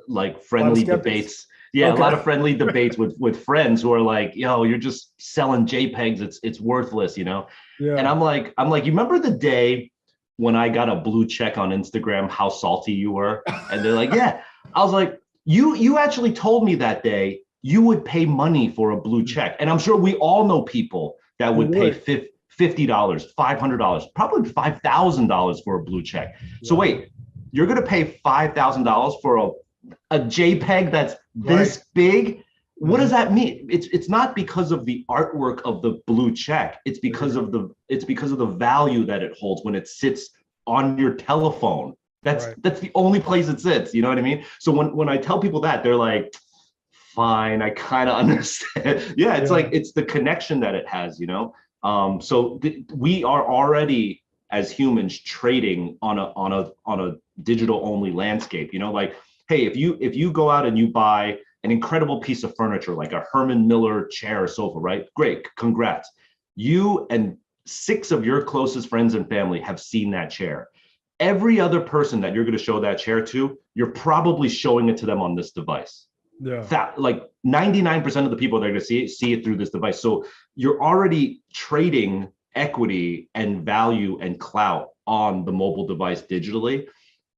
like friendly debates. Yeah, okay. A lot of friendly debates with friends who are like, yo, you're just selling JPEGs. It's worthless, you know? Yeah. And I'm like, you remember the day when I got a blue check on Instagram, how salty you were? And they're like, yeah. I was like, you actually told me that day you would pay money for a blue check. And I'm sure we all know people that would pay $50, $500, probably $5,000 for a blue check. Yeah. So wait, you're gonna pay $5,000 for a JPEG that's this big? What does that mean? It's not because of the artwork of the blue check. It's because of the value that it holds when it sits on your telephone. That's the only place it sits. You know what I mean? So when I tell people that, they're like, fine, I kind of understand. Yeah, it's like, it's the connection that it has, you know? So we are already, as humans, trading on a digital only landscape, you know, like, hey, if you go out and you buy an incredible piece of furniture, like a Herman Miller chair or sofa, right? Great, congrats. You and 6 of your closest friends and family have seen that chair. Every other person that you're gonna show that chair to, you're probably showing it to them on this device. Yeah. Like 99% of the people that are gonna see it through this device. So you're already trading equity and value and clout on the mobile device digitally.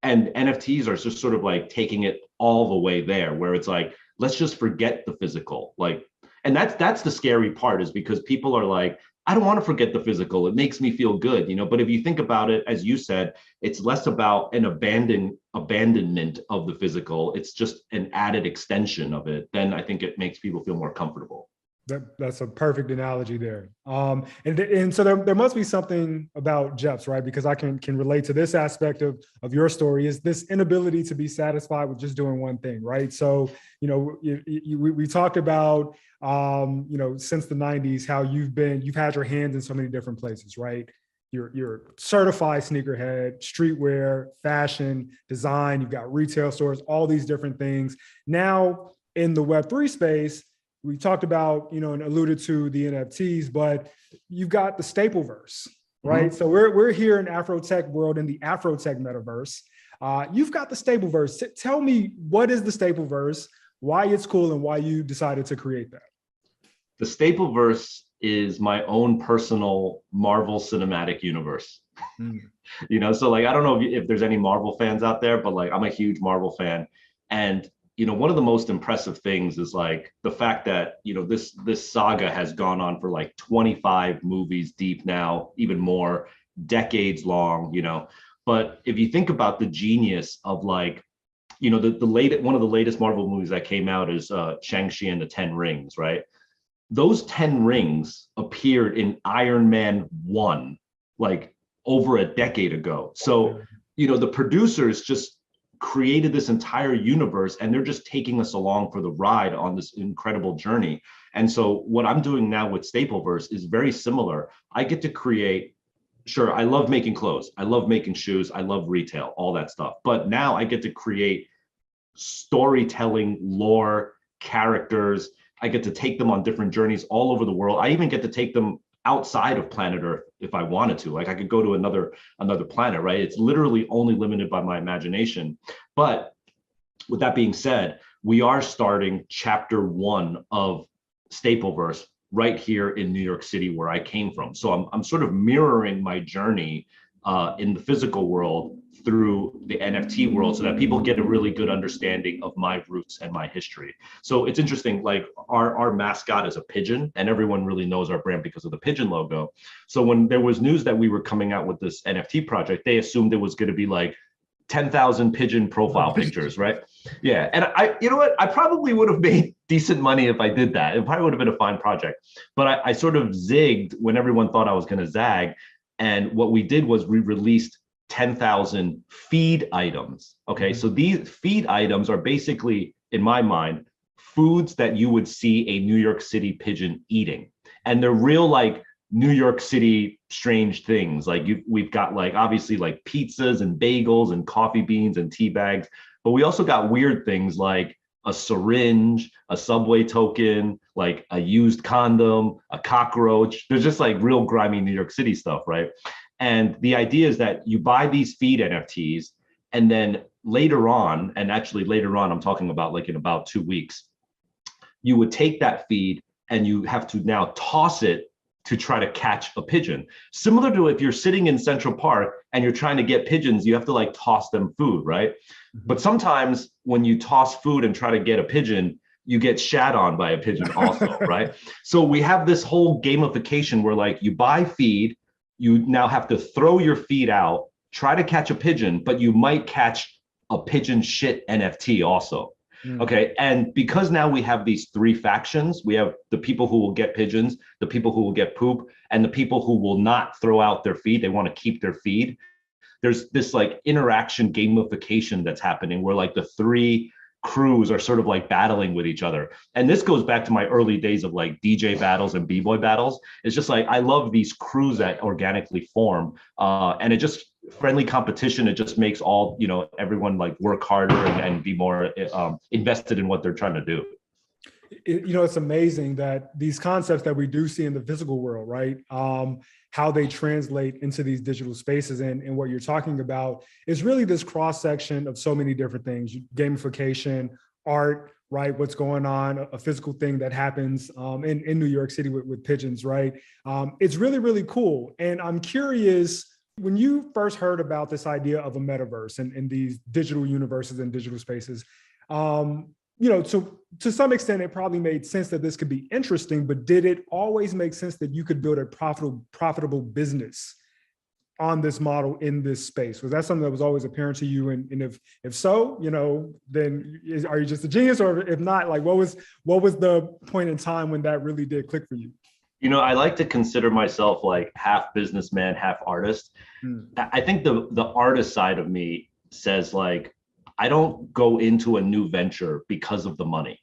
And NFTs are just sort of like taking it all the way there, where it's like, let's just forget the physical. Like, and that's the scary part, is because people are like, I don't want to forget the physical. It makes me feel good, you know. But if you think about it, as you said, it's less about an abandonment of the physical. It's just an added extension of it. Then I think it makes people feel more comfortable. That's a perfect analogy there. And so there must be something about Jeff's, right? Because I can relate to this aspect of your story, is this inability to be satisfied with just doing one thing, right? So, we talked about, since the 90s, how you've had your hands in so many different places, right? You're certified sneakerhead, streetwear, fashion, design, you've got retail stores, all these different things. Now in the Web3 space, we talked about, and alluded to the NFTs, but you've got the Stapleverse, right? So we're here in AfroTech world, in the AfroTech metaverse. You've got the Stapleverse. Tell me, what is the Stapleverse, why it's cool, and why you decided to create that? The Stapleverse is my own personal Marvel Cinematic Universe. So like, I don't know if there's any Marvel fans out there, but like, I'm a huge Marvel fan. And one of the most impressive things is like the fact that, this saga has gone on for like 25 movies deep now, even more, decades long, But if you think about the genius of like, one of the latest Marvel movies that came out is Shang-Chi and the 10 Rings, right? Those 10 rings appeared in Iron Man 1, like over a decade ago. So, the producers just created this entire universe, and they're just taking us along for the ride on this incredible journey. And so what I'm doing now with Stapleverse is very similar. I get to create, sure, I love making clothes, I love making shoes, I love retail, all that stuff. But now I get to create storytelling, lore, characters. I get to take them on different journeys all over the world. I even get to take them outside of planet Earth if I wanted to. Like I could go to another planet, right? It's literally only limited by my imagination. But with that being said, we are starting chapter 1 of Stapleverse right here in New York City, where I came from. So I'm sort of mirroring my journey in the physical world through the NFT world, so that people get a really good understanding of my roots and my history. So it's interesting, like our mascot is a pigeon, and everyone really knows our brand because of the pigeon logo. So when there was news that we were coming out with this NFT project, they assumed it was going to be like 10,000 pigeon profile pictures, right? Yeah, and you know what? I probably would have made decent money if I did that. It probably would have been a fine project. But I sort of zigged when everyone thought I was going to zag. And what we did was we released 10,000 feed items. Okay, so these feed items are basically, in my mind, foods that you would see a New York City pigeon eating. And they're real, like, New York City strange things. Like we've got, like, obviously, like pizzas and bagels and coffee beans and tea bags, but we also got weird things like a syringe, a subway token, like a used condom, a cockroach. There's just like real grimy New York City stuff, right? And the idea is that you buy these feed NFTs, and then later on, and actually later on, I'm talking about like in about 2 weeks, you would take that feed and you have to now toss it to try to catch a pigeon. Similar to if you're sitting in Central Park and you're trying to get pigeons, you have to like toss them food, right? But sometimes when you toss food and try to get a pigeon, you get shat on by a pigeon also, right? So we have this whole gamification where like you buy feed, you now have to throw your feed out, try to catch a pigeon, but you might catch a pigeon shit NFT also. Okay, and because now we have these 3 factions, we have the people who will get pigeons, the people who will get poop, and the people who will not throw out their feed. They want to keep their feed. There's this like interaction gamification that's happening where like the 3 crews are sort of like battling with each other. And this goes back to my early days of like DJ battles and b-boy battles. It's just like, I love these crews that organically form, and it just friendly competition. It just makes all, everyone like work harder and be more invested in what they're trying to do. It's amazing that these concepts that we do see in the physical world, right? How they translate into these digital spaces. And what you're talking about is really this cross-section of so many different things: gamification, art, right? What's going on, a physical thing that happens in New York City with pigeons, right? It's really, really cool. And I'm curious, when you first heard about this idea of a metaverse and these digital universes and digital spaces, to some extent, it probably made sense that this could be interesting, but did it always make sense that you could build a profitable business on this model in this space? Was that something that was always apparent to you? And if so, then are you just a genius? Or if not, like what was the point in time when that really did click for you? I like to consider myself like half businessman, half artist. I think the artist side of me says like, I don't go into a new venture because of the money,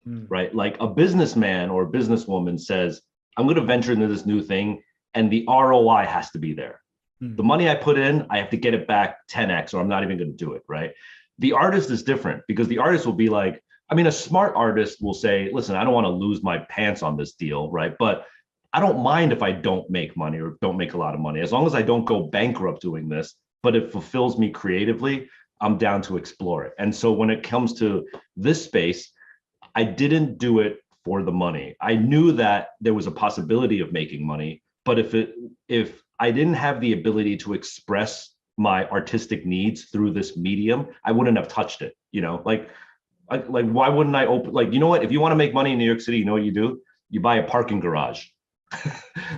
right? Like a businessman or a businesswoman says, I'm going to venture into this new thing, and the ROI has to be there. The money I put in, I have to get it back 10x, or I'm not even going to do it, right? The artist is different, because the artist will be like, a smart artist will say, listen, I don't want to lose my pants on this deal, right? But I don't mind if I don't make money or don't make a lot of money, as long as I don't go bankrupt doing this, but it fulfills me creatively. I'm down to explore it. And so when it comes to this space, I didn't do it for the money. I knew that there was a possibility of making money, but if I didn't have the ability to express my artistic needs through this medium, I wouldn't have touched it. Like why wouldn't I open, like, if you want to make money in New York City, you know what you do? You buy a parking garage.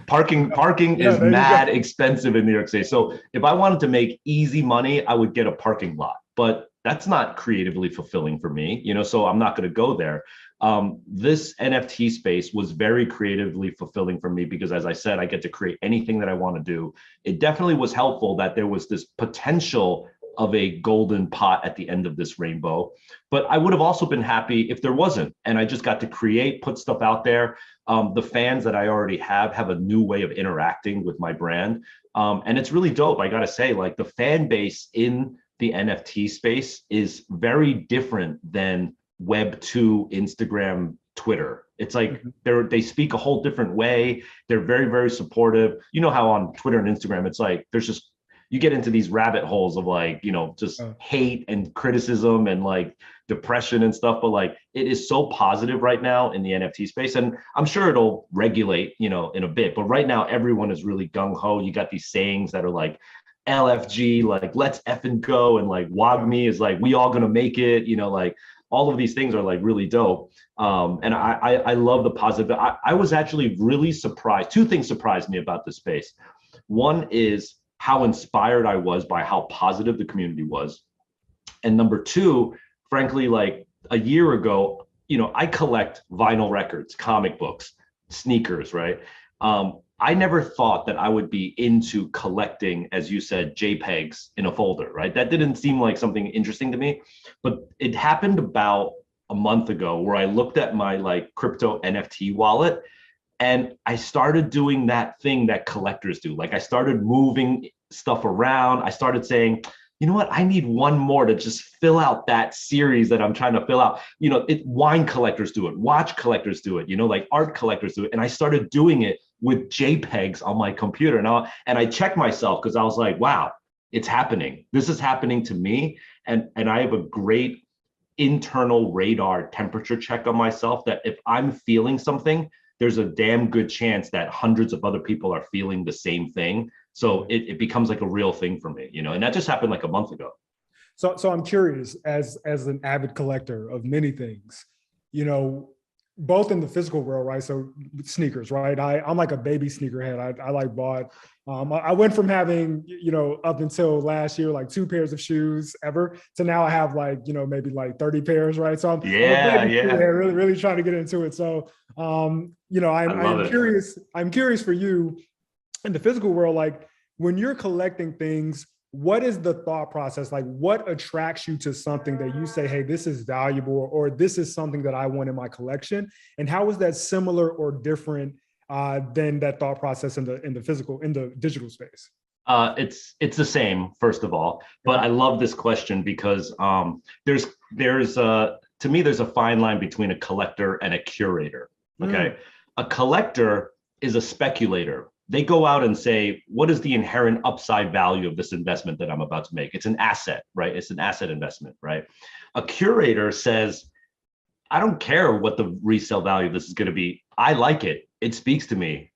Parking is mad expensive in New York City. So if I wanted to make easy money, I would get a parking lot, but that's not creatively fulfilling for me, so I'm not going to go there. This NFT space was very creatively fulfilling for me because, as I said, I get to create anything that I want to do. It definitely was helpful that there was this potential of a golden pot at the end of this rainbow. But I would have also been happy if there wasn't. And I just got to create, put stuff out there. The fans that I already have a new way of interacting with my brand. And it's really dope. I got to say, like, the fan base in the NFT space is very different than Web 2, Instagram, Twitter. It's like they speak a whole different way. They're very, very supportive. You know how on Twitter and Instagram, it's like there's just, you get into these rabbit holes of like, you know, just hate and criticism and like depression and stuff. But like, it is so positive right now in the NFT space. And I'm sure it'll regulate, you know, in a bit. But right now, everyone is really gung ho. You got these sayings that are like LFG, like let's effing go. And like WAGMI is like, we all gonna make it, you know, like all of these things are like really dope. And I love the positive. I was actually really surprised. Two things surprised me about this space. One is how inspired I was by how positive the community was. And number two, frankly, like a year ago, you know, I collect vinyl records, comic books, sneakers, right? I never thought that I would be into collecting, as you said, JPEGs in a folder, right? That didn't seem like something interesting to me, but it happened about a month ago where I looked at my like crypto NFT wallet and I started doing that thing that collectors do. Like I started moving stuff around. I started saying, you know what, I need one more to just fill out that series that I'm trying to fill out. You know, wine collectors do it, watch collectors do it, you know, like art collectors do it. And I started doing it with JPEGs on my computer now. And I checked myself because I was like, wow, it's happening. This is happening to me. And I have a great internal radar temperature check on myself that if I'm feeling something, there's a damn good chance that hundreds of other people are feeling the same thing. So it becomes like a real thing for me, you know, and that just happened like a month ago. So I'm curious, as an avid collector of many things, you know, both in the physical world, right? So sneakers, right? I'm like a baby sneakerhead. I like bought, I went from having, you know, up until last year, like 2 pairs of shoes ever to now I have like, you know, maybe like 30 pairs, right? So I'm a baby sneakerhead, really, really trying to get into it. So, you know, I'm curious for you in the physical world, like when you're collecting things, what is the thought process? Like what attracts you to something that you say, hey, this is valuable, or this is something that I want in my collection? And how is that similar or different than that thought process in the digital space? It's the same, first of all, but I love this question because there's to me, there's a fine line between a collector and a curator. Okay. A collector is a speculator. They go out and say, what is the inherent upside value of this investment that I'm about to make? It's an asset, right? It's an asset investment, right? A curator says, I don't care what the resale value of this is going to be. I like it. It speaks to me.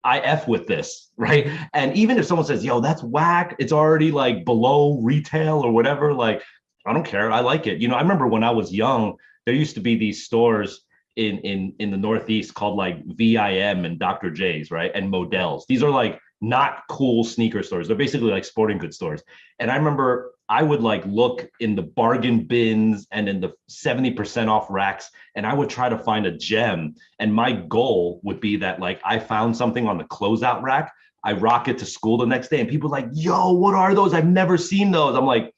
I F with this, right? And even if someone says, yo, that's whack, it's already like below retail or whatever, like, I don't care. I like it. You know, I remember when I was young, there used to be these stores in the Northeast called like VIM and Dr. J's, right? And Models. These are like not cool sneaker stores. They're basically like sporting goods stores. And I remember I would like look in the bargain bins and in the 70% off racks, and I would try to find a gem. And my goal would be that like I found something on the closeout rack, I rock it to school the next day, and people are like, yo, what are those? I've never seen those. I'm like,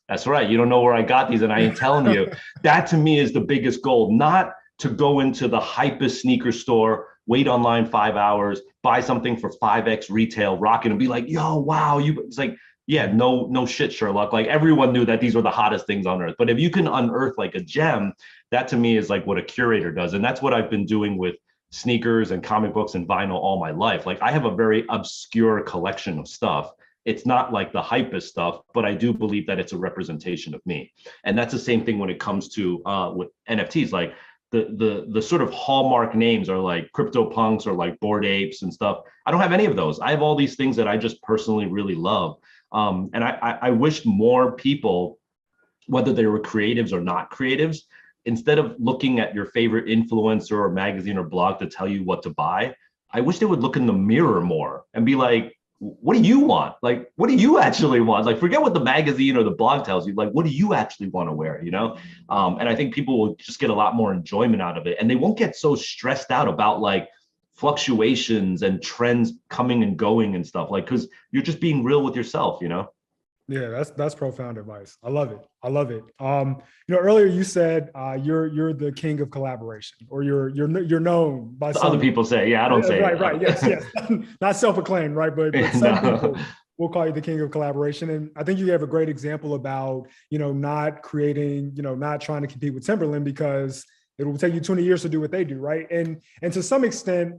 that's right. You don't know where I got these and I ain't telling you. That to me is the biggest goal, not to go into the hypest sneaker store, wait online 5 hours, buy something for 5x retail, rock it and be like, yo, wow. It's like, yeah, no shit, Sherlock. Like everyone knew that these were the hottest things on earth. But if you can unearth like a gem, that to me is like what a curator does. And that's what I've been doing with sneakers and comic books and vinyl all my life. Like I have a very obscure collection of stuff. It's not like the hypest stuff, but I do believe that it's a representation of me. And that's the same thing when it comes to with NFTs. Like the sort of hallmark names are like CryptoPunks or like Bored Apes and stuff. I don't have any of those. I have all these things that I just personally really love. And I wish more people, whether they were creatives or not creatives, instead of looking at your favorite influencer or magazine or blog to tell you what to buy, I wish they would look in the mirror more and be like, what do you want? Like, what do you actually want? Like, forget what the magazine or the blog tells you. Like, what do you actually want to wear? And I think people will just get a lot more enjoyment out of it, and they won't get so stressed out about like fluctuations and trends coming and going and stuff, like, because you're just being real with yourself. Yeah, that's profound advice. I love it. I love it. Earlier you said you're the king of collaboration, or you're known by some Other people say, yeah, I don't say right, right. Yes. Not self-acclaimed, right? But some people will call you the king of collaboration. And I think you have a great example about, not creating, not trying to compete with Timberland, because it will take you 20 years to do what they do, right? And to some extent,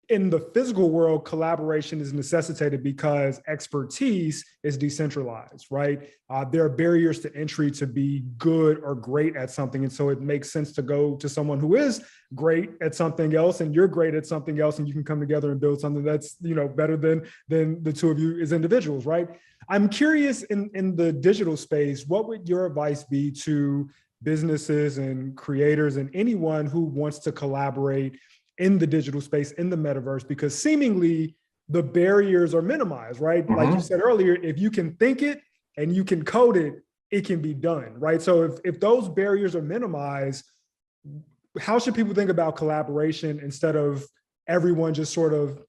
in the physical world, collaboration is necessitated because expertise is decentralized, right? There are barriers to entry to be good or great at something. And so it makes sense to go to someone who is great at something else, and you're great at something else, and you can come together and build something that's, better than the two of you as individuals, right? I'm curious, in the digital space, what would your advice be to businesses and creators and anyone who wants to collaborate in the digital space, in the metaverse, because seemingly the barriers are minimized, right? Mm-hmm. Like you said earlier, if you can think it and you can code it, it can be done, right? So if those barriers are minimized, how should people think about collaboration instead of everyone just sort of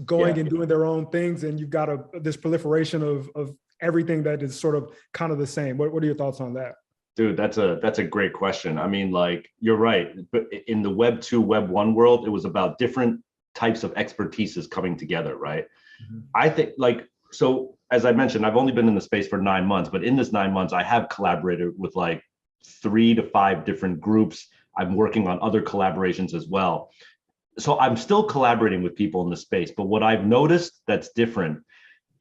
going and doing their own things, and you've got this proliferation of everything that is sort of kind of the same? What are your thoughts on that? Dude, that's a great question. I mean, like, you're right. But in the Web 2, Web 1 world, it was about different types of expertises coming together, right? Mm-hmm. I think, so as I mentioned, I've only been in the space for 9 months, but in this 9 months, I have collaborated with like 3 to 5 different groups. I'm working on other collaborations as well. So I'm still collaborating with people in the space. But what I've noticed that's different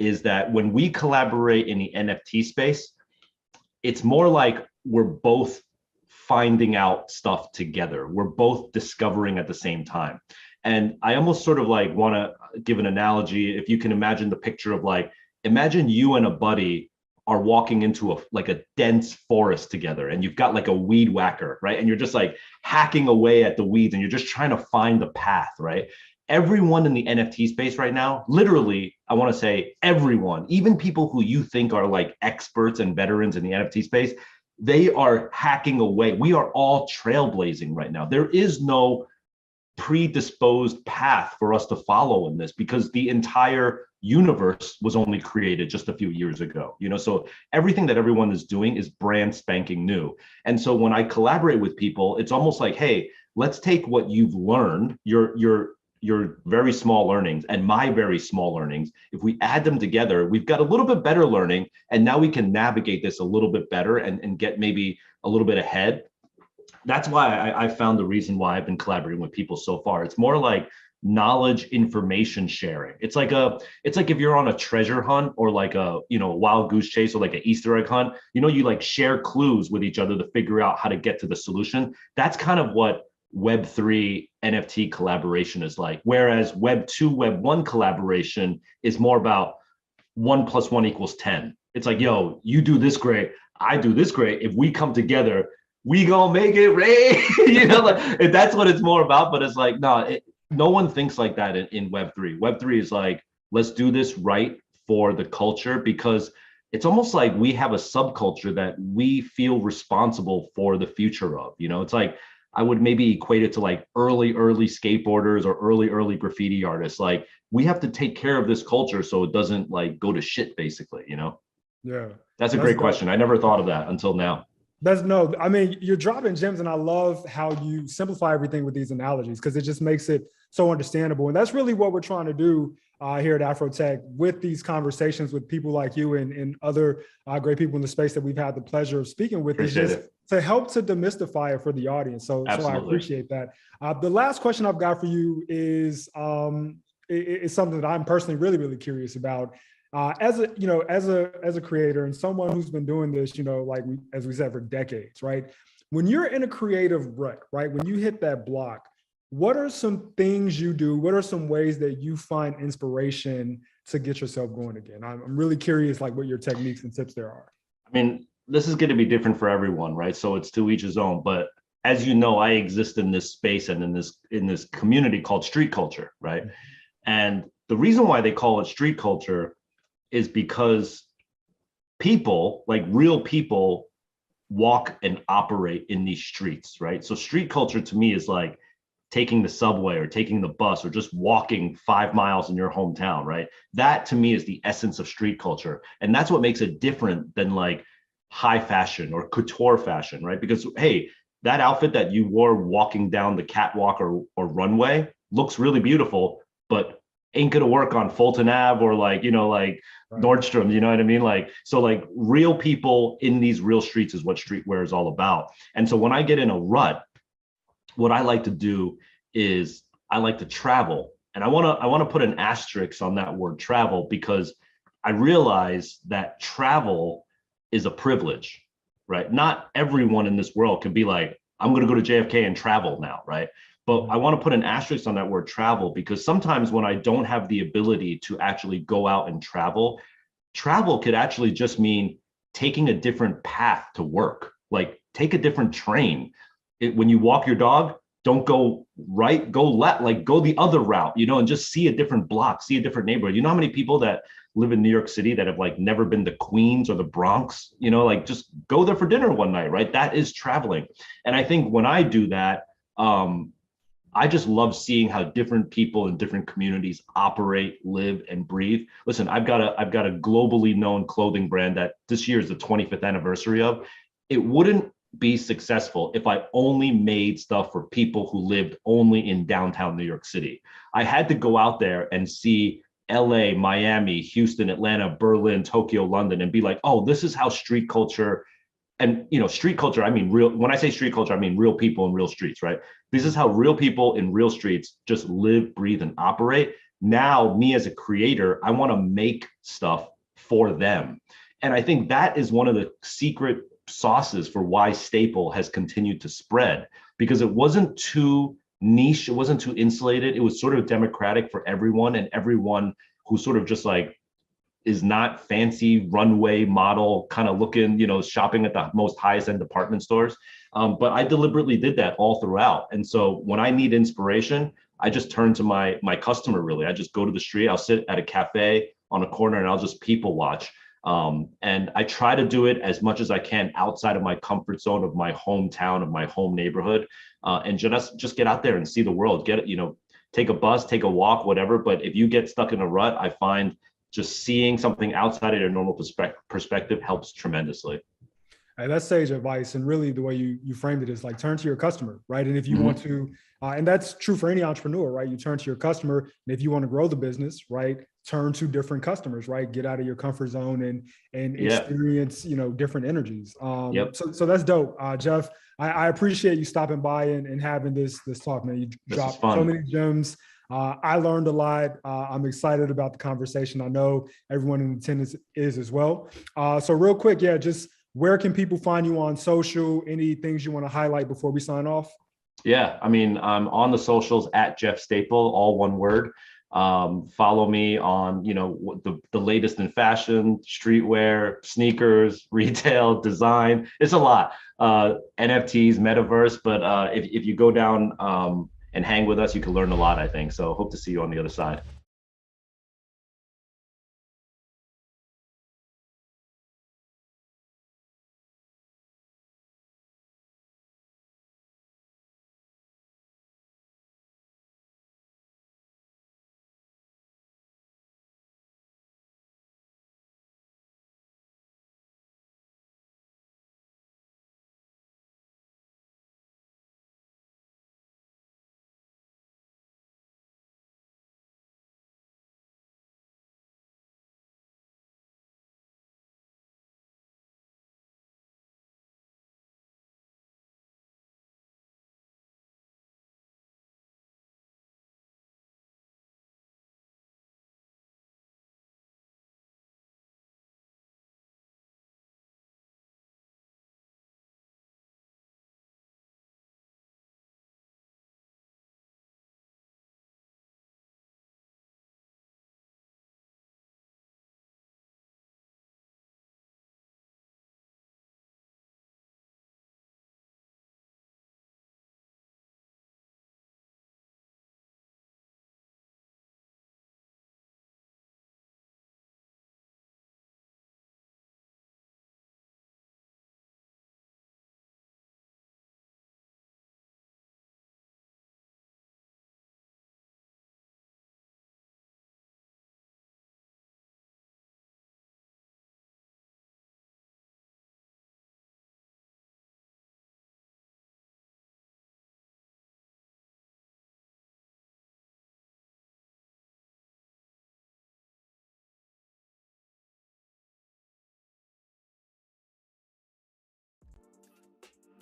is that when we collaborate in the NFT space, it's more like we're both finding out stuff together. We're both discovering at the same time. And I almost sort of like want to give an analogy. If you can imagine the picture of like, imagine you and a buddy are walking into a dense forest together, and you've got like a weed whacker, right? And you're just like hacking away at the weeds, and you're just trying to find the path, right? Everyone in the NFT space right now, literally, I want to say everyone, even people who you think are like experts and veterans in the NFT space, they are hacking away. We are all trailblazing right now. There is no predisposed path for us to follow in this, because the entire universe was only created just a few years ago. So everything that everyone is doing is brand spanking new. And so when I collaborate with people, it's almost like, hey, let's take what you've learned, your very small learnings and my very small learnings. If we add them together, we've got a little bit better learning, and now we can navigate this a little bit better and get maybe a little bit ahead. That's why I found the reason why I've been collaborating with people so far. It's more like knowledge information sharing. It's like if you're on a treasure hunt, or like a wild goose chase, or like an Easter egg hunt, you like share clues with each other to figure out how to get to the solution. That's kind of what Web3 NFT collaboration is like. Whereas Web 2, Web 1 collaboration is more about 1 + 1 = 10. It's like, yo, you do this great, I do this great. If we come together, we gonna make it rain. That's what it's more about. But it's like, no one thinks like that in Web3. Web3 is like, let's do this right for the culture, because it's almost like we have a subculture that we feel responsible for the future of. It's like, I would maybe equate it to like early skateboarders or early graffiti artists. Like, we have to take care of this culture so it doesn't like go to shit, basically, Yeah. That's a great question. I never thought of that until now. You're dropping gems, and I love how you simplify everything with these analogies, because it just makes it so understandable. And that's really what we're trying to do here at AfroTech with these conversations with people like you and other great people in the space that we've had the pleasure of speaking with. Appreciate it. To help to demystify it for the audience. So I appreciate that. The last question I've got for you is something that I'm personally really, really curious about. As a creator and someone who's been doing this, as we said, for decades, right? When you're in a creative rut, right? When you hit that block, what are some things you do? What are some ways that you find inspiration to get yourself going again? I'm really curious, like, what your techniques and tips there are. I mean, this is going to be different for everyone, right? So it's to each his own. But as you know, I exist in this space and in this community called street culture, right? And the reason why they call it street culture is because people, like real people, walk and operate in these streets, right? So street culture to me is like taking the subway or taking the bus or just walking 5 miles in your hometown, right? That to me is the essence of street culture. And that's what makes it different than like high fashion or couture fashion, right? Because, hey, that outfit that you wore walking down the catwalk or runway looks really beautiful, but ain't gonna work on Fulton Ave or like, like Right. Nordstrom, you know what I mean? Like, so like real people in these real streets is what streetwear is all about. And so when I get in a rut, what I like to do is I like to travel. And I want to put an asterisk on that word travel, because I realize that travel is a privilege, right? Not everyone in this world can be like, I'm going to go to JFK and travel now, right? But I want to put an asterisk on that word travel, because sometimes when I don't have the ability to actually go out and travel could actually just mean taking a different path to work. Like take a different train. When you walk your dog, don't go right, go left, like go the other route, and just see a different block, see a different neighborhood. You know how many people that live in New York City that have like never been to Queens or the Bronx, like just go there for dinner one night, right? That is traveling. And I think when I do that, I just love seeing how different people in different communities operate, live, and breathe. Listen, I've got a globally known clothing brand that this year is the 25th anniversary of. It wouldn't be successful if I only made stuff for people who lived only in downtown New York City. I had to go out there and see LA, Miami, Houston, Atlanta, Berlin, Tokyo, London, and be like, oh, this is how street culture. And street culture, I mean real. When I say street culture, I mean real people in real streets, right? This is how real people in real streets just live, breathe, and operate. Now, me as a creator, I want to make stuff for them. And I think that is one of the secret sauces for why Staple has continued to spread, because it wasn't too niche, it wasn't too insulated. It was sort of democratic for everyone, and everyone who sort of just like is not fancy runway model kind of looking, shopping at the most highest end department stores. But I deliberately did that all throughout. And so when I need inspiration, I just turn to my customer, really. I just go to the street, I'll sit at a cafe on a corner and I'll just people watch. And I try to do it as much as I can outside of my comfort zone of my hometown, of my home neighborhood, and just get out there and see the world. Take a bus, take a walk, whatever. But if you get stuck in a rut, I find just seeing something outside of your normal perspective helps tremendously. And that's sage advice. And really the way you framed it is like turn to your customer, right? And if you want to, and that's true for any entrepreneur, right? You turn to your customer, and if you want to grow the business, right? Turn to different customers, right? Get out of your comfort zone and experience, different energies. So that's dope. Jeff, I appreciate you stopping by and having this talk, man. You dropped so many gems. I learned a lot. I'm excited about the conversation. I know everyone in attendance is as well. So real quick, just where can people find you on social? Any things you want to highlight before we sign off? Yeah, I mean, I'm on the socials at Jeff Staple, all one word. Follow me on, the latest in fashion, streetwear, sneakers, retail, design. It's a lot. NFTs, metaverse, but if you go down and hang with us, you can learn a lot, I think. So hope to see you on the other side.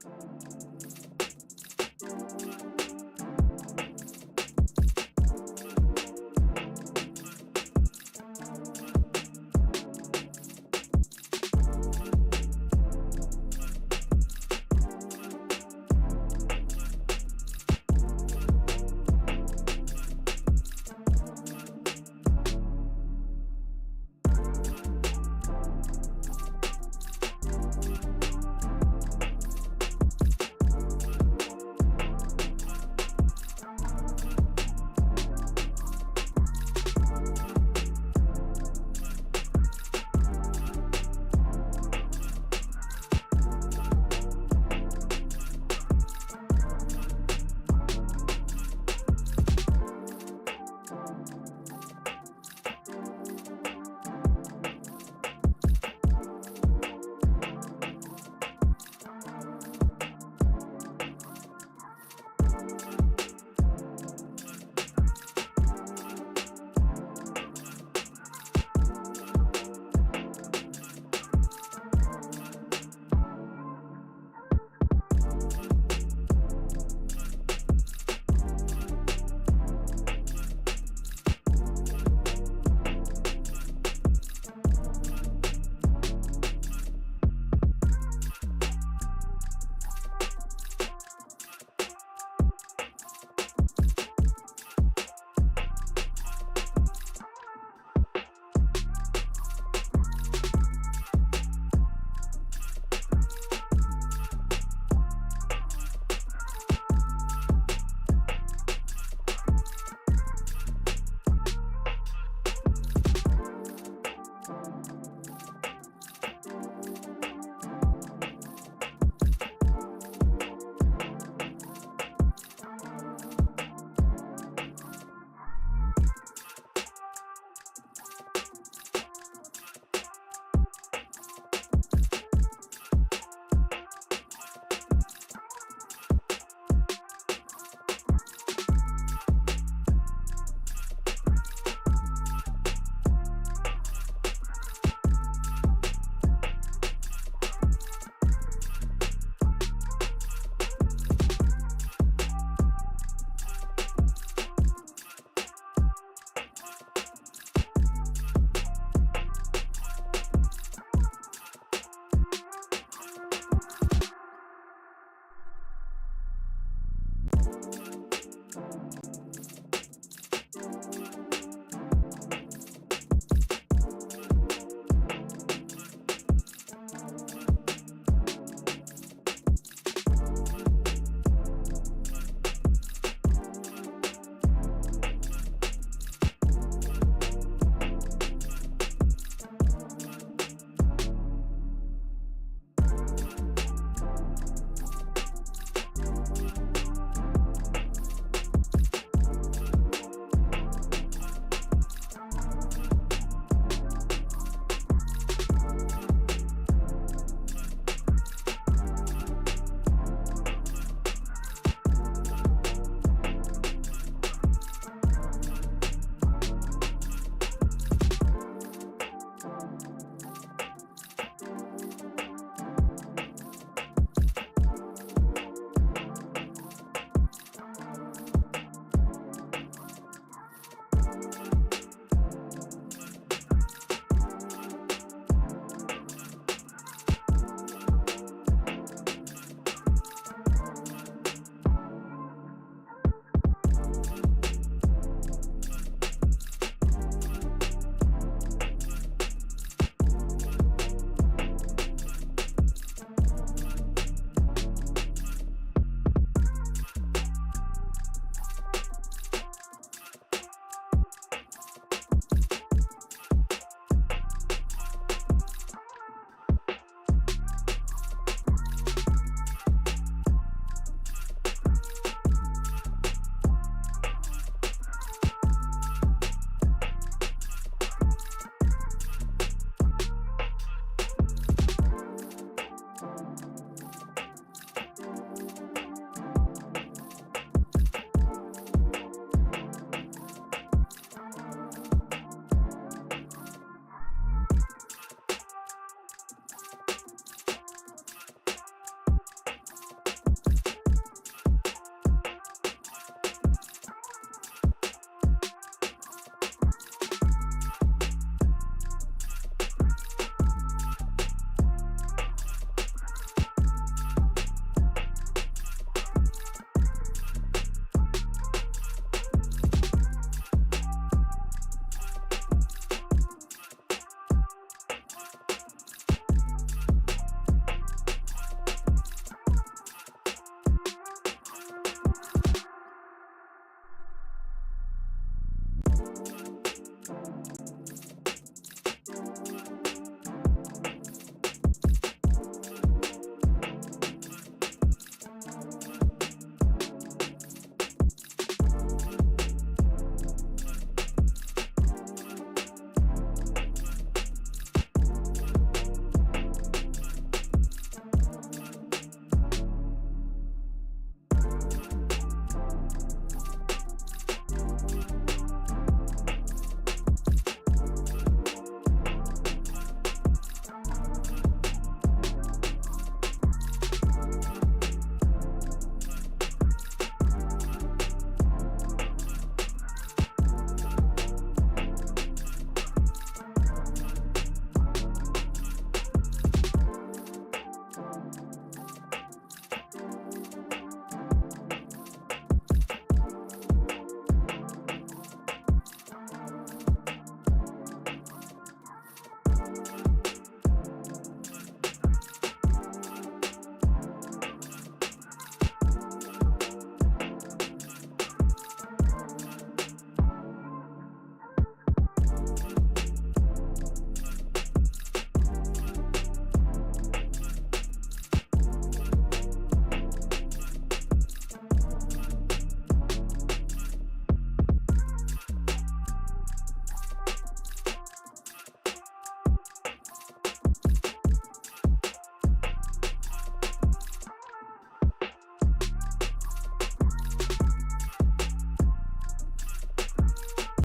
Bye.